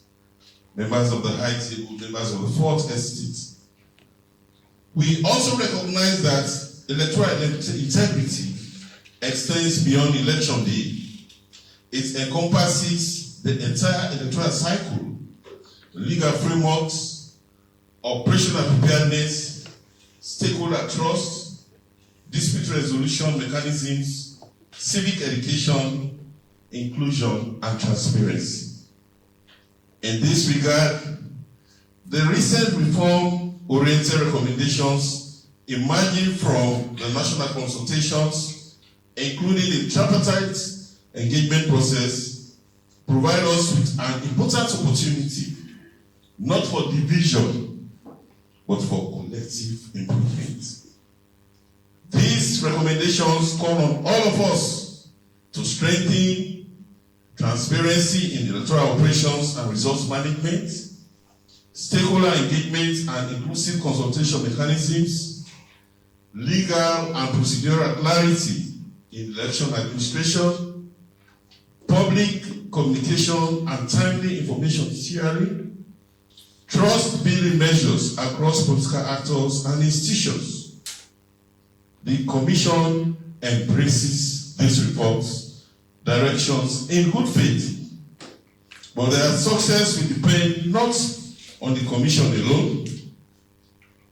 members of the High Table, members of the Fourth Estate, we also recognize that electoral integrity extends beyond election day. It encompasses the entire electoral cycle, legal frameworks, operational preparedness, stakeholder trust, dispute resolution mechanisms, civic education, inclusion, and transparency. In this regard, the recent reform-oriented recommendations emerging from the national consultations, including the tripartite engagement process, provide us with an important opportunity, not for division, but for collective improvement. These recommendations call on all of us to strengthen transparency in electoral operations and resource management, stakeholder engagement and inclusive consultation mechanisms, legal and procedural clarity in election administration, public communication and timely information sharing, trust-building measures across political actors and institutions. The Commission embraces these reports directions in good faith, but their success will depend not on the Commission alone.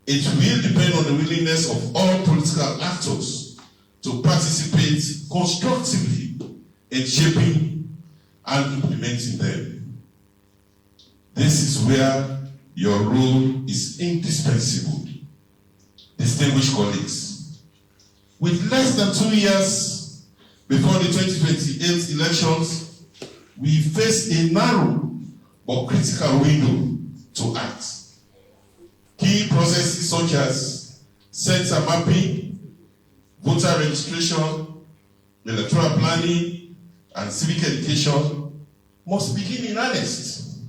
It will depend on the willingness of all political actors to participate constructively in shaping and implementing them. This is where your role is indispensable. Distinguished colleagues, with less than 2 years before the 2028 elections, we face a narrow but critical window to act. Key processes such as center mapping, voter registration, electoral planning, and civic education must begin in earnest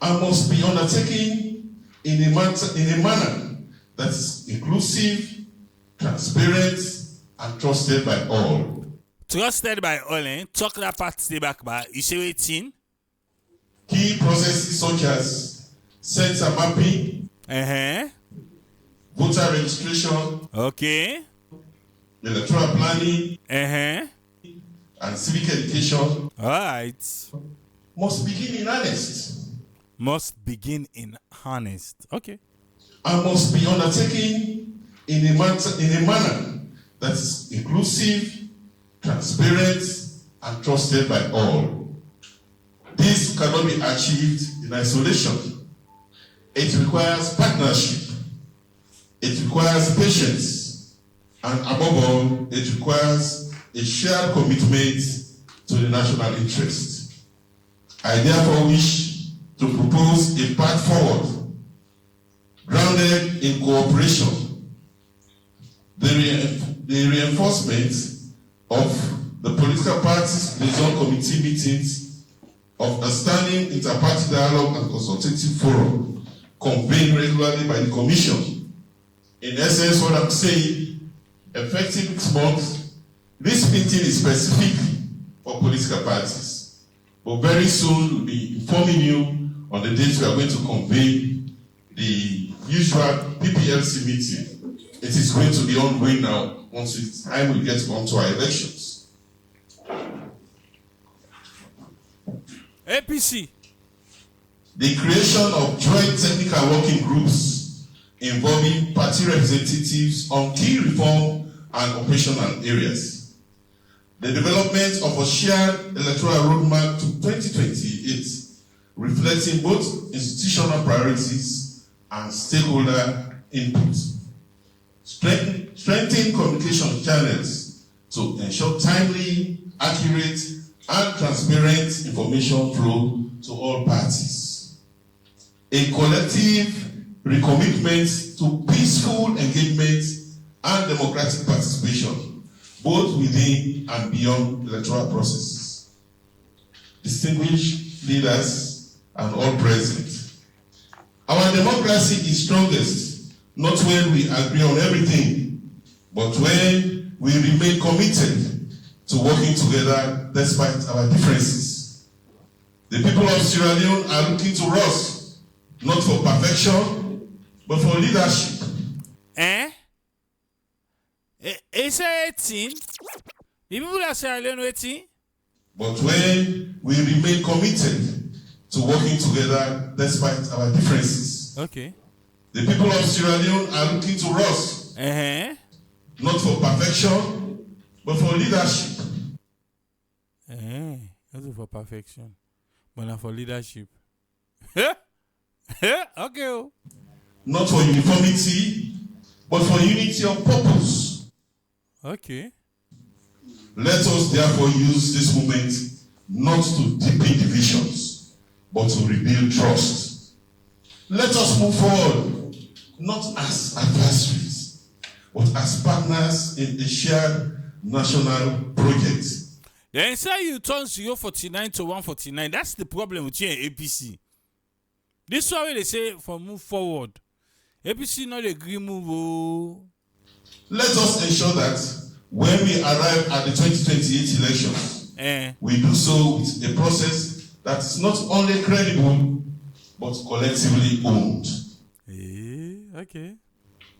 and must be undertaken in a manner that is inclusive, transparent, and trusted by all.
Trusted by all, eh? Talk that part stay back, but you say waiting.
Key processes such as center mapping, voter registration,
okay,
electoral planning,
and
civic education,
alright,
must begin in earnest.
Must begin in earnest. Okay.
And must be undertaken in a manner that is inclusive, transparent, and trusted by all. This cannot be achieved in isolation. It requires partnership. It requires patience. And above all, it requires a shared commitment to the national interest. I therefore wish to propose a path forward, grounded in cooperation, the reinforcement of the political parties' liaison committee meetings, of a standing inter-party dialogue and consultative forum convened regularly by the Commission. In essence, what I'm saying, effective this month, this meeting is specific for political parties, but very soon we'll be informing you on the dates we are going to convene the usual PPLC meeting. It is going to be ongoing now once it's time we get onto our elections.
APC.
The creation of joint technical working groups involving party representatives on key reform and operational areas. The development of a shared electoral roadmap to 2028, reflecting both institutional priorities and stakeholder input. Strengthening strengthen communication channels to ensure timely, accurate, and transparent information flow to all parties. A collective recommitment to peaceful engagement and democratic participation, both within and beyond electoral processes. Distinguished leaders and all present, our democracy is strongest not when we agree on everything, but when we remain committed to working together despite our differences. The people of Sierra Leone are looking to us not for perfection, but for leadership.
Is it 18? The people of Sierra Leone 18?
But when we remain committed to working together despite our differences.
Okay.
The people of Sierra Leone are looking to us not for perfection, but for leadership.
Not for perfection, but not for leadership. Okay.
Not for uniformity, but for unity of purpose.
Okay.
Let us therefore use this moment not to deepen divisions, but to rebuild trust. Let us move forward, not as adversaries, but as partners in a shared national project.
Then say you turn 049 to 149. That's the problem with you and APC. This is why they say for move forward. APC not agree move. Oh.
Let us ensure that when we arrive at the 2028 elections, we do so with a process that is not only credible, but collectively owned.
Okay.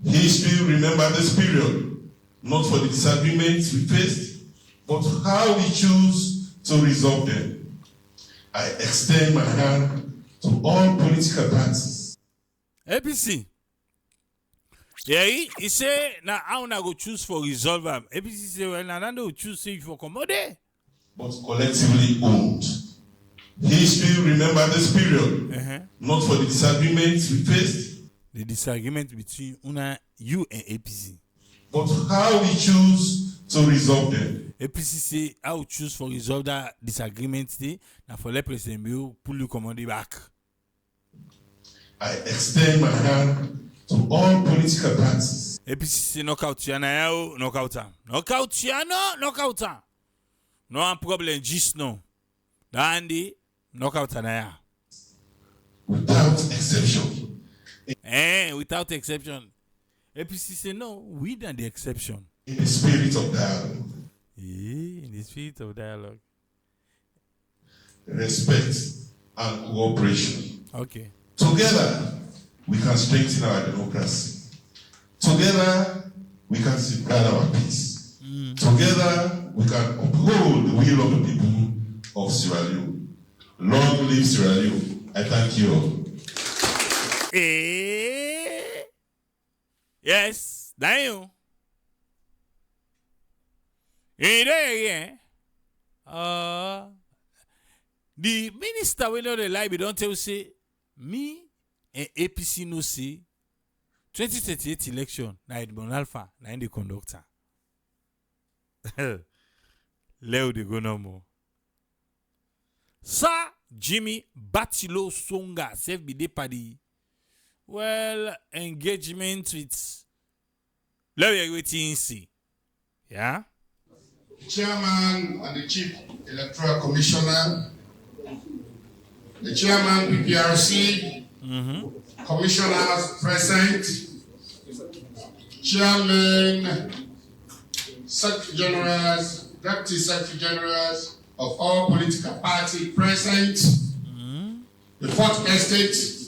History remember this period, not for the disagreements we faced, but how we choose to resolve them. I extend my hand to all political parties.
APC. Yeah, he say now I wanna go choose for resolve them. APC say well now I will choose say for commode.
But collectively owned. History remember this period, not for the disagreements we faced.
The disagreement between you and APC.
But how we choose to resolve them.
APC say I will choose for resolve that disagreement now for let President Bill pull you commode back.
I extend my hand to all political parties.
APC say knockout Tiana, knockout. Knockout Tiana, knockout. No problem, just no. Dandy, knockout Anaya.
Without exception.
Without exception. APC say no, we done the exception.
In the spirit of dialogue.
In the spirit of dialogue.
Respect and cooperation.
Okay.
Together, we can strengthen our democracy. Together, we can safeguard our peace. Together, we can uphold the will of the people of Sierra Leone. Long live Sierra Leone. I thank you all.
Yes, Daniel. The minister will know the lie, but don't tell say me and APC no say 2038 election na Edmond Alpha na in the conductor. Leo de go no more. Sir Jimmy Batilo Songa self be party. Well, engagement with Leo waiting see. Yeah.
Chairman and the Chief Electoral Commissioner, the Chairman PPRC, Commissioners present, Chairman, Secretary Generals, Deputy Secretary Generals of all political parties present, the Fourth Estate.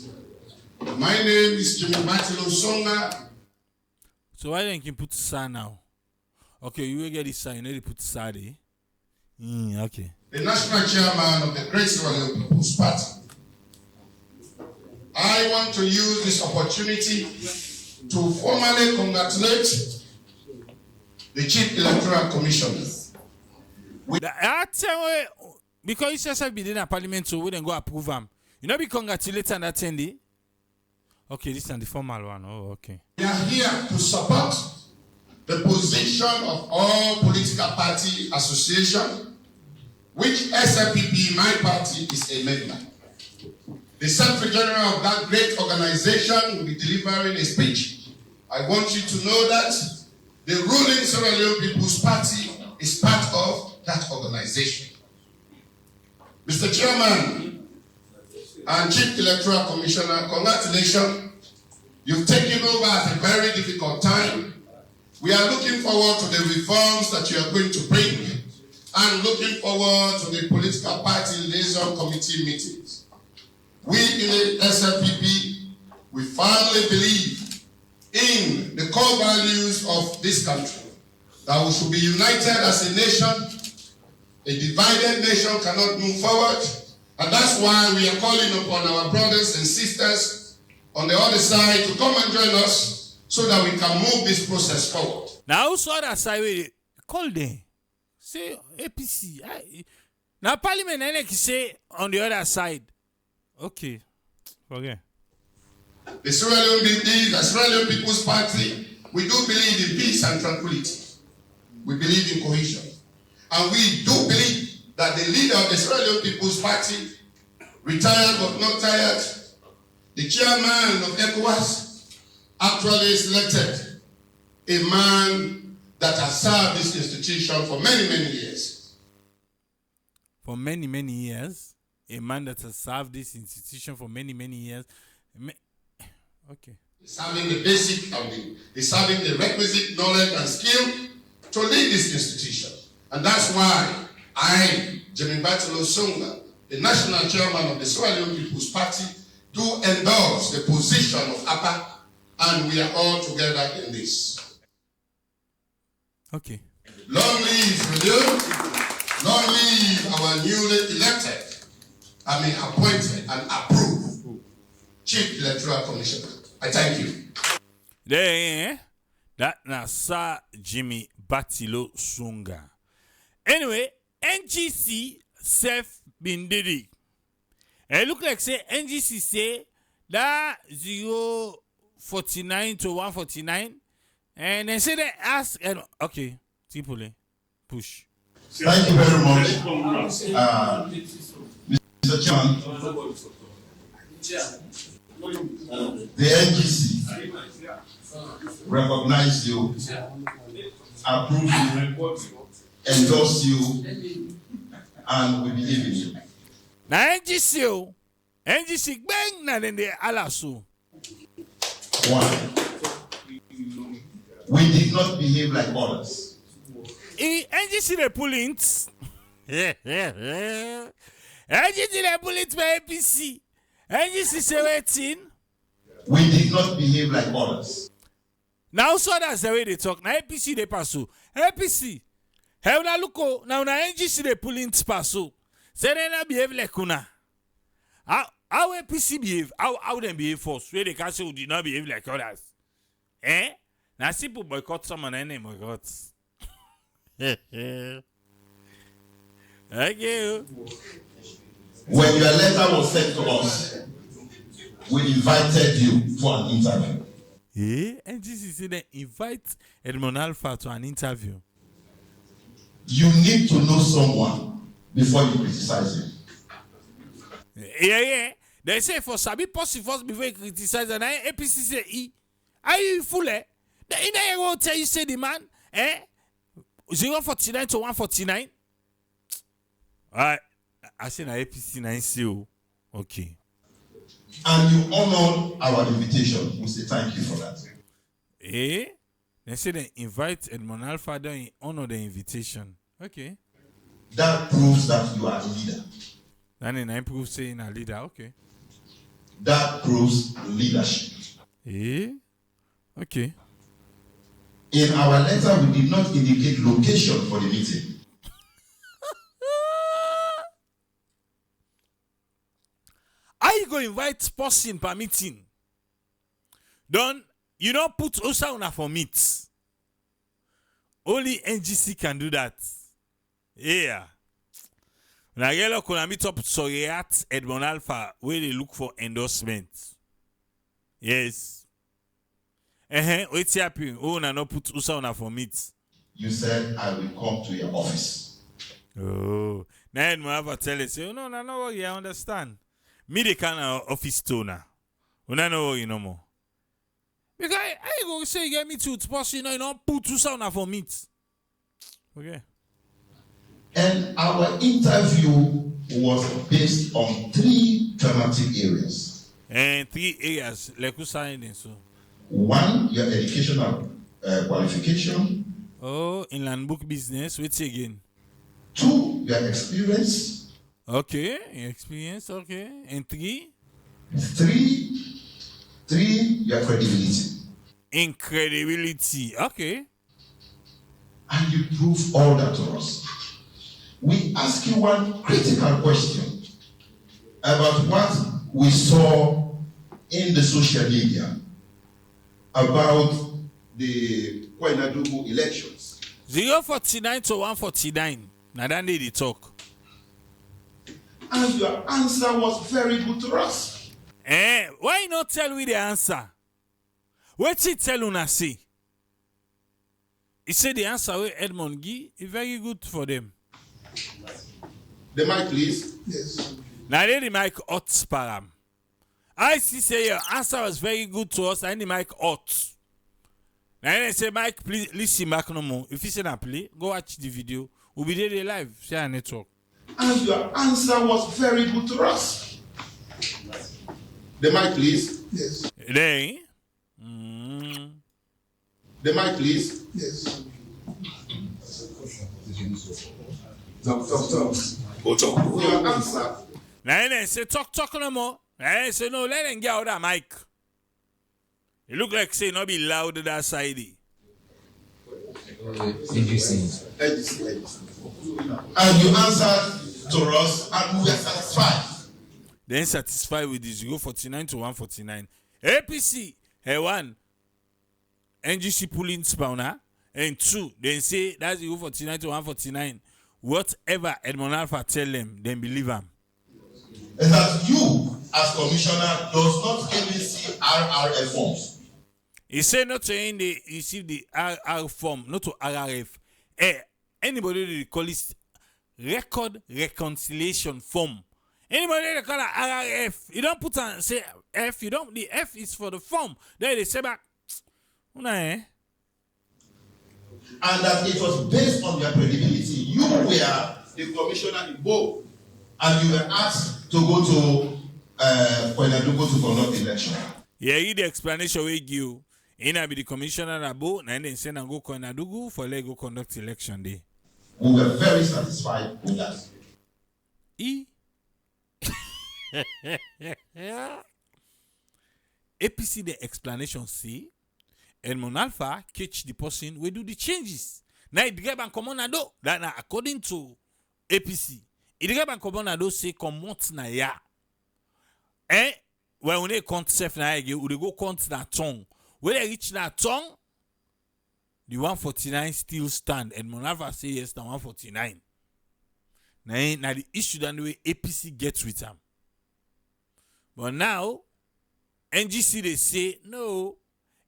My name is Jimmy Batilo Songa.
So why don't you put Sa now? Okay, you will get this sign, you need to put Sadi. Okay.
The National Chairman of the Great Sierra Leone People's Party. I want to use this opportunity to formally congratulate the Chief Electoral Commissioner.
Because ECSL be in a parliament, so we don't go approve them. You know, be congratulated on that 10 day. Okay, this is the formal one. Oh, okay.
We are here to support the position of all political party association, which SLPP, my party, is a member. The Secretary General of that great organization will be delivering a speech. I want you to know that the ruling Sierra Leone People's Party is part of that organization. Mr. Chairman and Chief Electoral Commissioner, congratulations. You've taken over at a very difficult time. We are looking forward to the reforms that you are going to bring and looking forward to the political party liaison committee meetings. We in the SLPP, we firmly believe in the core values of this country, that we should be united as a nation. A divided nation cannot move forward, and that's why we are calling upon our brothers and sisters on the other side to come and join us so that we can move this process forward.
Now, also other side, call them. Say APC. Now, Parliament, I say on the other side. Okay. Okay.
The Sierra Leone People's Party, we do believe in peace and tranquility. We believe in cohesion. And we do believe that the leader of the Sierra Leone People's Party, retired but not tired, the chairman of ECOWAS, actually selected a man that has served this institution for many, many years.
For many, many years? A man that has served this institution for many, many years? Okay.
He's having the basic, he's having the requisite knowledge and skill to lead this institution. And that's why I, Jimmy Batilo Sunga, the national chairman of the Sierra Leone People's Party, do endorse the position of APA, and we are all together in this.
Okay.
Long live you. Long live our newly elected, appointed and approved Chief Electoral Commissioner. I thank you.
There, that na Sir Jimmy Batilo Sunga. Anyway, NGC self been did it. It look like say NGC say that 049 to 149, and they say they ask and okay, Tipole, push.
Thank you very much, Mr. Chairman. The NGC recognize you, approve you, endorse you, and we believe in you.
Now NGC bang na then they alasu.
Why? We did not behave like others.
NGC the pullings. NGC the pullings by APC. NGC 17.
We did not behave like others.
Now so that's the way they talk. Now APC they pass. APC. Have na look now NGC they pullings pass. Say they not behave like una. How APC behave? How them behave first? Where they can say we did not behave like others. Now simple boycott someone and name boycott. Okay.
When your letter was sent to us, we invited you for an interview.
NGC said they invite Edmond Alpha to an interview.
You need to know someone before you criticize him.
Yeah. They say for Sabi possible first before you criticize, and I APC say are you fool? The I will tell you say the man 049 to 149. I say na APC 9 okay.
And you honored our invitation. We say thank you for that.
They say they invite Edmond Alpha, then honor the invitation. Okay.
That proves that you are a leader.
Then I prove saying a leader. Okay.
That proves leadership.
Okay.
In our letter, we did not indicate location for the meeting.
How you go invite person per meeting? Don't you don't put Osa for meet. Only NGC can do that. Yeah. When I get to meet up Soriat Edmond Alpha where they look for endorsements. Yes. What's happening? Oh, na no put usa on for meet.
You said I will come to your office.
Oh, now you have tell us. Say, oh, no, worry. I understand. Me the kind of office toner. We don't know worry no more. Because I go say you get me to post, you don't put usa on for meet. Okay.
And our interview was based on 3 thematic areas.
And 3 areas, like who signed so.
1, your educational qualification.
Oh, inland book business. What's again?
2, your experience.
Okay, experience. Okay, and 3.
3, your credibility.
Incredibility. Okay.
And you prove all that to us. We ask you one critical question about what we saw in the social media about the Koinadugu elections.
049 to 149. Now that they talk.
And your answer was very good to us.
Why not tell me the answer? What's it tell una say? He said the answer where Edmond give is very good for them.
The mic, please. Yes.
Now the mic hot param. I see say your answer was very good to us and the mic hot. Now they say Mike, please listen back no more. If you say na play, go watch the video. We'll be there live. Share network.
And your answer was very good to us. The mic, please. Yes.
There.
The mic, please. Yes. Talk. Go talk. Your answer.
Now they say talk no more. Now they say no, let them get out that mic. It look like say not be loud that side.
Interesting. And you answered to us and we are satisfied.
Then satisfied with this, you go 49 to 149. APC, one, NGC pulling spawner, and 2, then say that's you go 49 to 149. Whatever Edmond Alpha tell them, then believe them.
And that you, as commissioner, does not even see RRF forms.
He said not to end the receive the RR form, not to RRF. Anybody they call it record reconciliation form. Anybody they call it RRF, you don't put on say F, you don't, the F is for the form. Then they say back,
and that it was based on your credibility. You were the commissioner in both, and you were asked to go to Koinadugu to conduct the election.
Yeah, read the explanation we give. I be the commissioner about, and then send and go Koinadugu for let go conduct election day.
We were very satisfied with that.
APC the explanation say Edmond Alpha catch the person we do the changes. Now it get back common ado that now according to APC, it get back common ado say come na ya. When they count self na again, we go count na tongue. When they reach that tongue, the 149 still stand. Edmond Alpha say yes, the 149. Now the issue that the way APC gets with them. But now, NGC they say no.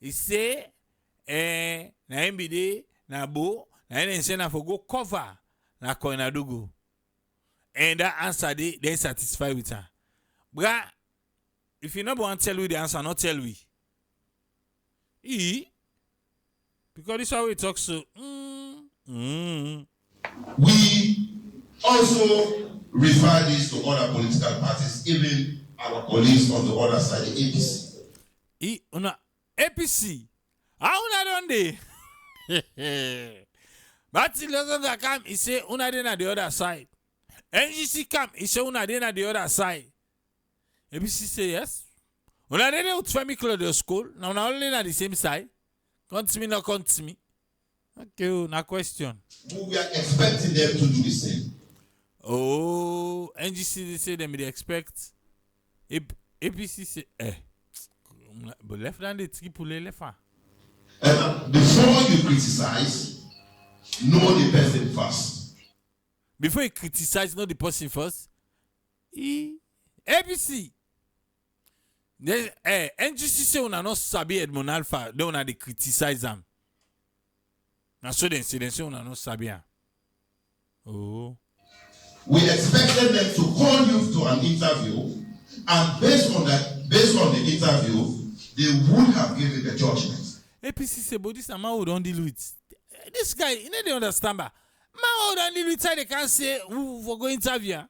He say, na MBD, na Bo, na NSN na for go cover na Koinadugu. And that answer they satisfied with her. But if you not want to tell we the answer, not tell we. Because this is how we talk so.
We also refer this to other political parties, even our colleagues on the other side, the APC.
APC? How una done dey? But the come, he say una dey na the other side. NGC come, he say una dey na the other side. APC say yes. Una dey with Femi Claudio school. Now una only na the same side. Come to me, not come to me. Okay, na question.
We are expecting them to do the same.
Oh, NGC they say them they expect. APC say but left hand they triple left hand.
Before you criticize, know the person first.
Before you criticize, know the person first. APC. Then, NGC say una no sabi Edmond Alpha, then una dey criticize am. Na so dem say una no sabi am. Oh.
We expected them to call you to an interview, and based on the interview, they would have given the judgment.
APC say, but this man who don't deal with. This guy, you know they understand ba. Man who don't deal with how they can't say who for go interview.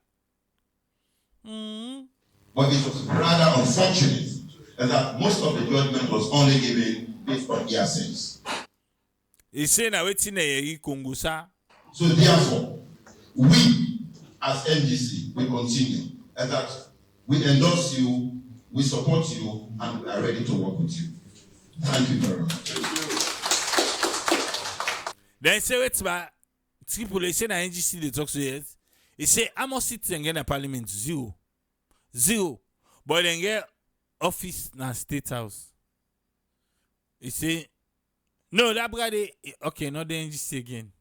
But it was rather unfortunate that most of the judgment was only given based on hearsays.
He say na wetin na Congo sa.
So therefore, we as NGC we continue and that we endorse you, we support you, and we are ready to work with you. Thank you very much.
Then say wait ba Triple say na NGC they talk to yes. He say how much seats dem get na parliament? Zero. But dem get office na state house. He say no, that brother okay, not the NGC again.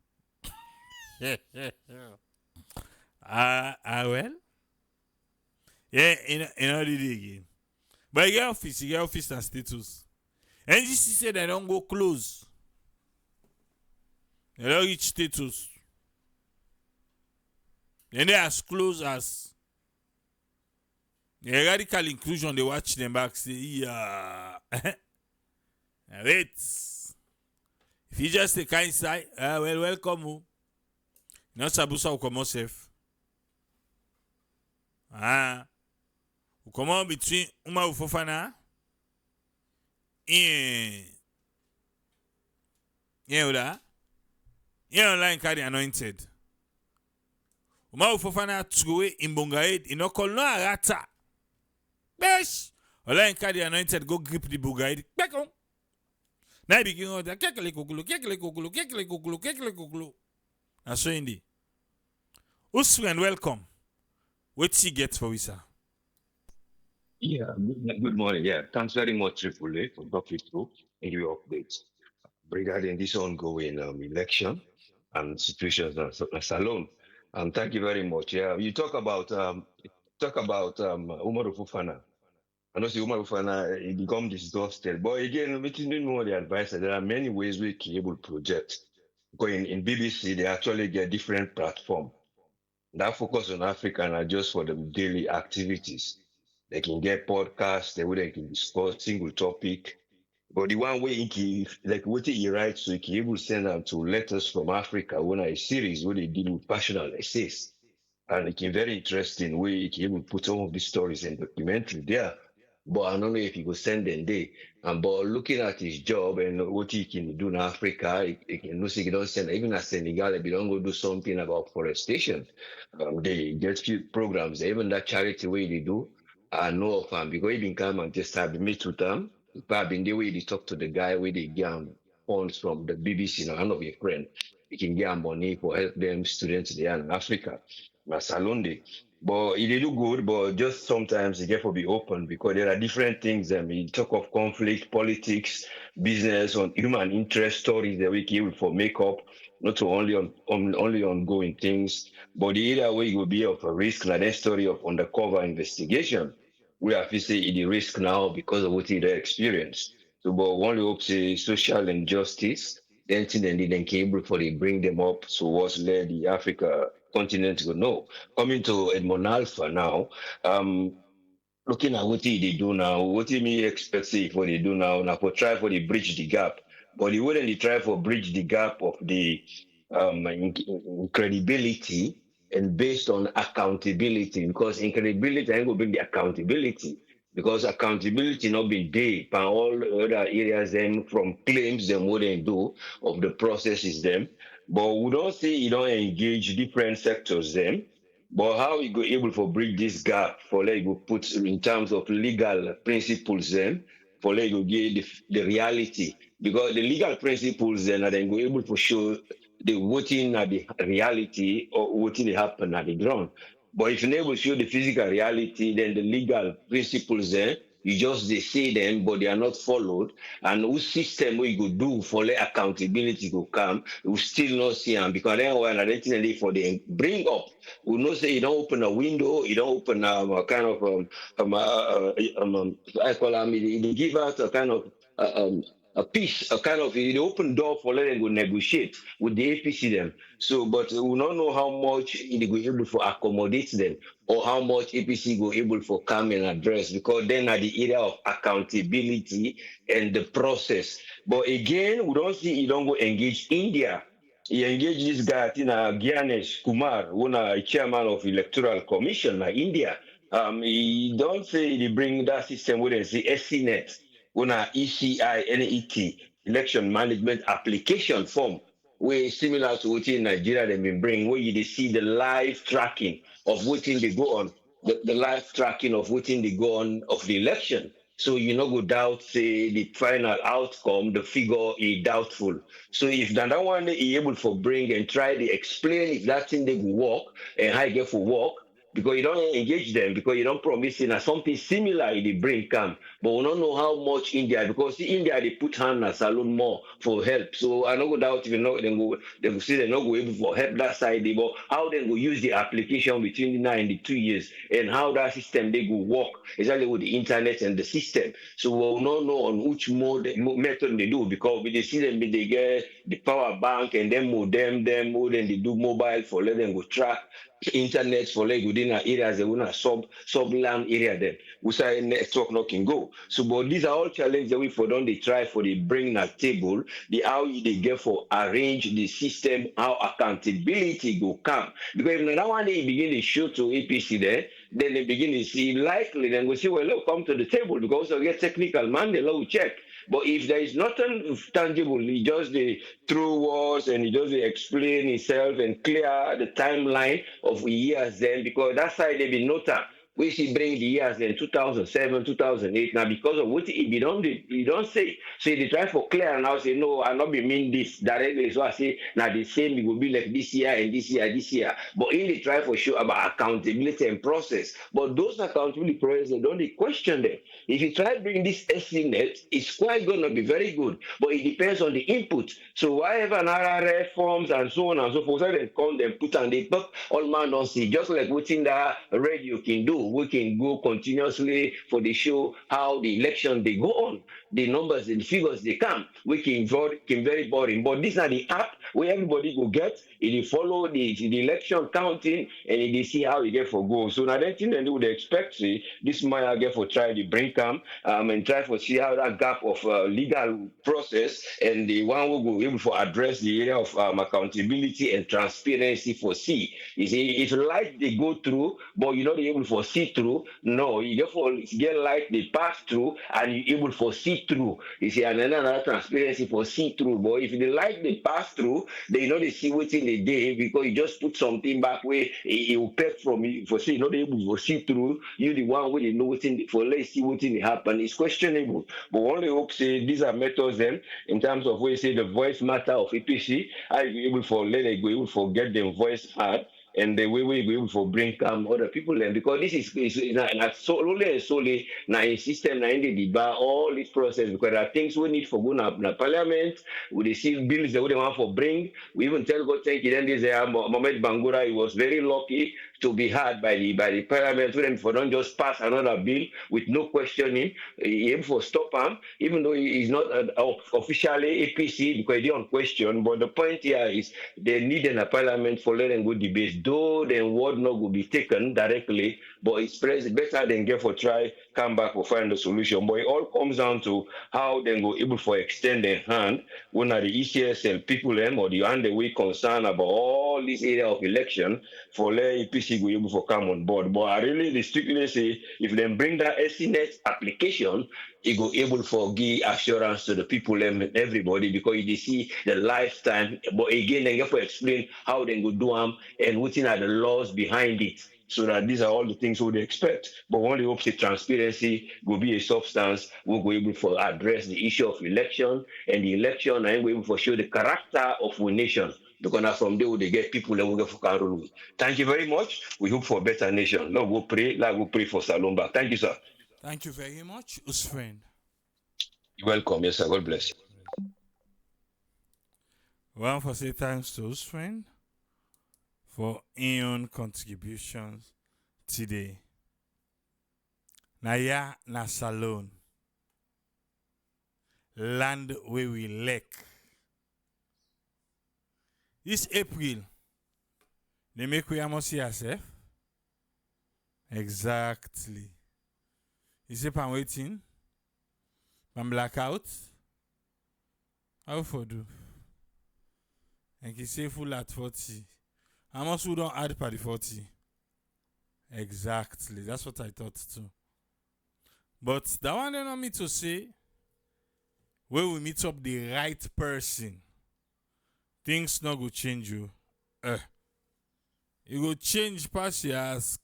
Well. Yeah, you know did it again. But you get office and status. NGC said they don't go close. They don't reach status. Then they as close as the radical inclusion, they watch them back say, yeah. Wait. If you just a kind side, well, welcome. Not Sabusa will come safe. We come on between Umaru Fofanah and online carry anointed. Umaru Fofanah through in Bongaid in Okol no arata. Besh! Online carry anointed go grip the Bongaid. Bekon. Now I begin order kekele kokolo. And so indeed. Usman and welcome. What he get for us, sir?
Yeah, good morning. Yeah, thanks very much, Triple A, for talking through and your updates regarding this ongoing election and situations as alone. Thank you very much. Yeah, you talk about Umaru Fofanah. I know Umaru Fofanah he become disgusted, but again, making more the advice that there are many ways we can able project. Because in BBC, they actually get different platform that focus on Africa and are just for the daily activities. They can get podcasts, they can discuss single topic. But the one way like what he writes, so he can able to send them to letters from Africa when a series where they deal with personal essays. And it can very interesting way he can even put some of these stories in documentary there. But I don't know if he will send them there. But looking at his job and what he can do in Africa, he can he don't send even at Senegal, if he don't go do something about forestation. They get few programs, even that charity way they do. I know of him because he been come and just have meet with them. But in the way they talk to the guy where they get funds from the BBC, now I know your friend. He can get money for help them students there in Africa. Salonde. But it do good, but just sometimes you get to be open because there are different things. You talk of conflict, politics, business, on human interest stories that we keep for makeup, not only on only ongoing things, but the other way it will be of a risk, like that story of undercover investigation. We have to say it the risk now because of what they experience. So, but one hope say social injustice, then they can able for they bring them up. So what's led the Africa continent to know. Coming to Edmond Alpha now, looking at what they do now, what do you expect say what they do now for try for the bridge the gap. But they wouldn't try for bridge the gap of the credibility and based on accountability, because incredibility ain't gonna bring the accountability. Because accountability not be there by all other areas then from claims them what they do of the processes them. But we don't say you don't engage different sectors then. But how we go able to bridge this gap for like go put in terms of legal principles then for like go get the reality, because the legal principles then are then go able to show the voting at the reality or voting they happen at the ground. But if you're able to show the physical reality, then the legal principles then You just they say them, but they are not followed. And whose system we go do for let accountability go come, we still not see them because then when identity for them bring up, we know say you don't open a window, you don't open a kind of I call them, they give out a kind of a piece, a kind of the open door for letting go negotiate with the APC them. So, but we don't know how much they go able to accommodate them or how much APC go able for come and address because then at the area of accountability and the process. But again, we don't see you don't go engage India. He engaged this guy, I think, Gyanesh Kumar, who is chairman of Electoral Commission, India. He don't say he bring that system with the SCNet, una ECINET, election management application form, where similar to what in Nigeria they've been bring, where you see the live tracking of what they go on, the live tracking of what they go on of the election. So you know, go doubt say the final outcome, the figure is doubtful. So if that one is able for bring and try to explain if that thing they will work and how you get for work, because you don't engage them, because you don't promise in something similar in the brain come. But we don't know how much India, because see, India they put hand a salon more for help. So I don't go doubt if you know they go see they not go able for help that side, but how they go use the application between the 9 and the 2 years and how that system they go work exactly with the internet and the system. So we will not know on which method they do because we they see them they get the power bank and then modem them mode and they do mobile for let them go track internet for like within our areas they want sub-land area then we say network not can go. So but these are all challenges that we for don't they try for the bring that table the how they get for arrange the system how accountability go come because if that one they begin to show to APC there then they begin to see likely then we say well look come to the table because we get technical man they will check. But if there is nothing tangible, he just the through words and he just explain himself and clear the timeline of years then because that side they be nota. We see bring the years in 2007, 2008. Now, because of what he don't say. So they try for clear and now say, no, I not be mean this directly. So I say, now the same, it will be like this year and this year, this year. But in they try for sure about accountability and process. But those accountability process, they don't they question them. If you try bring this estimate, it's quite going to be very good. But it depends on the input. So whatever an RRF forms and so on and so forth, so they come, they put and they put, all man don't see. Just like what in the radio can do, we can go continuously for the show how the election they go on, the numbers and the figures they come. We can vote, can very boring. But these are the app where everybody go get, it follow the election counting and they see how you get for go. So now that thing they would expect see this man I get for try the bring come and try for see how that gap of legal process and the one who go able for address the area of accountability and transparency for see. You see, if light they go through, but you're not able for see through, no, you therefore get light they pass through and you're able for see through. You see, and another transparency for see through. But if the light they pass through, they know they see what's in the day because you just put something back where it will pack from you for see, not able to see through. You the one where they know what's in the, for let's see what's in the happen. It's questionable. But only hope say these are methods then in terms of where you say the voice matter of APC, I be able for let it go able for get them voice hard and the way we be able for bring other people in because this is not solely na a system na in the bar all this process because there are things we need for go na parliament we receive bills that we want for bring we even tell God thank you then this Mohamed Bangura he was very lucky to be heard by the parliament when for don't just pass another bill with no questioning he able for stop him even though he is not officially APC because he don't question but the point here is they need in a parliament for letting go debate though then word not will be taken directly but it's better than get for try come back or find a solution but it all comes down to how they go able for extend their hand when are the ECSL people them or the underway concern about all this area of election for let APC go able for come on board. But I really strictly say if they bring that SCNet application, it go able for give assurance to the people and everybody because they see the lifetime. But again, they have to explain how they go do them and what are the laws behind it. So that these are all the things we would expect. But one hope the transparency will be a substance, we'll be able to address the issue of election and the election and we'll be able to show the character of a nation. Because from there they get people that will get for control. Thank you very much. We hope for a better nation. Lord, we'll pray. Lord, we'll pray for Salomba. Thank you, sir.
Thank you very much, Usfriend.
You're welcome. Yes, sir. God bless you.
One for say thanks to Usfriend for in contributions today. Naya na salon. Land where we lack. This April, they make we almost see ourselves. Exactly. You say I'm waiting. I'm blackout. How for do? And he say full at 40. How much we don't add per the 40? Exactly. That's what I thought too. But that one they want me to say, when we meet up the right person, things not go change you. You go change past you ask.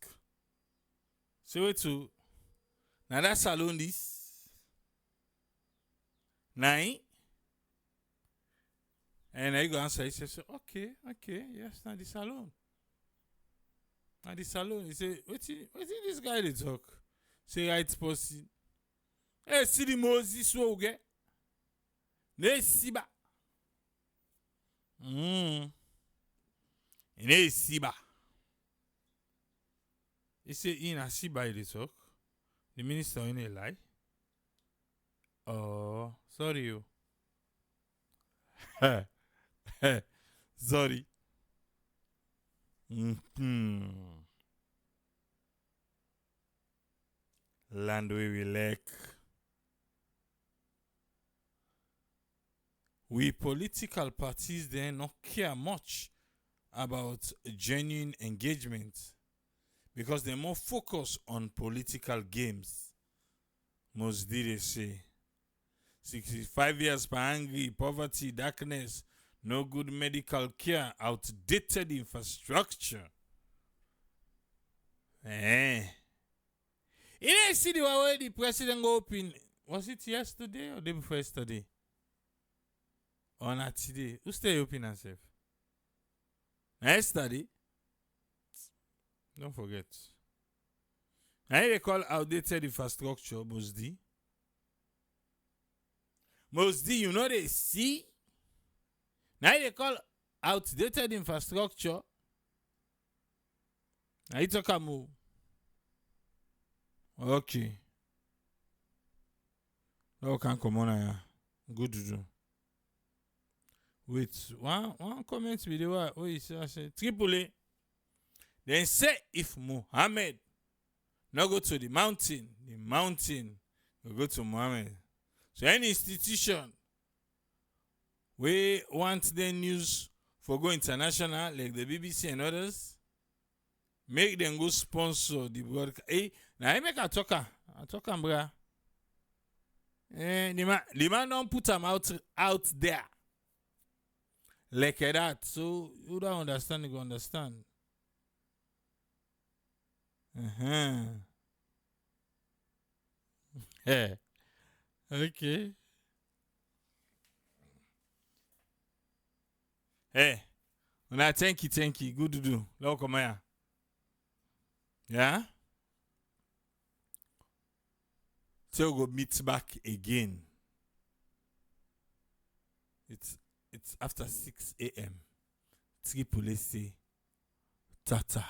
Say wait to. Now that salon this. Nine. And I go answer. He says, okay, yes, now the salon. Now the salon. He say, wait this guy they talk. Say right person. Hey, see the Moses wo get. Ne siba. Ne siba. He say in a siba they talk. The minister in a lie. Oh, sorry you. Sorry. Land where we lack. We political parties then not care much about genuine engagement because they're more focused on political games. Most did they say 65 years per angry, poverty, darkness, no good medical care, outdated infrastructure. You didn't see the way the president go open. Was it yesterday or day before yesterday? Or not today? Who stay open and safe? Yesterday? Don't forget. Now they call outdated infrastructure, Mosdi. Mosdi, you know they see? Now they call outdated infrastructure. Now you talk a move. Okay. No can come on here. Good to do. Wait, one comment video. Oh, he say Tripoli. Then say if Muhammad not go to the mountain will go to Muhammad. So any institution we want the news for go international like the BBC and others, make them go sponsor the broadcast. Hey, now I make a talker, bra. The man don't put them out there like that. So you don't understand, you go understand. Yeah. Okay. Hey, una thank you. Good to do. Now come here. Yeah? So we'll go meet back again. It's after 6 a.m. Tripoli say, Tata.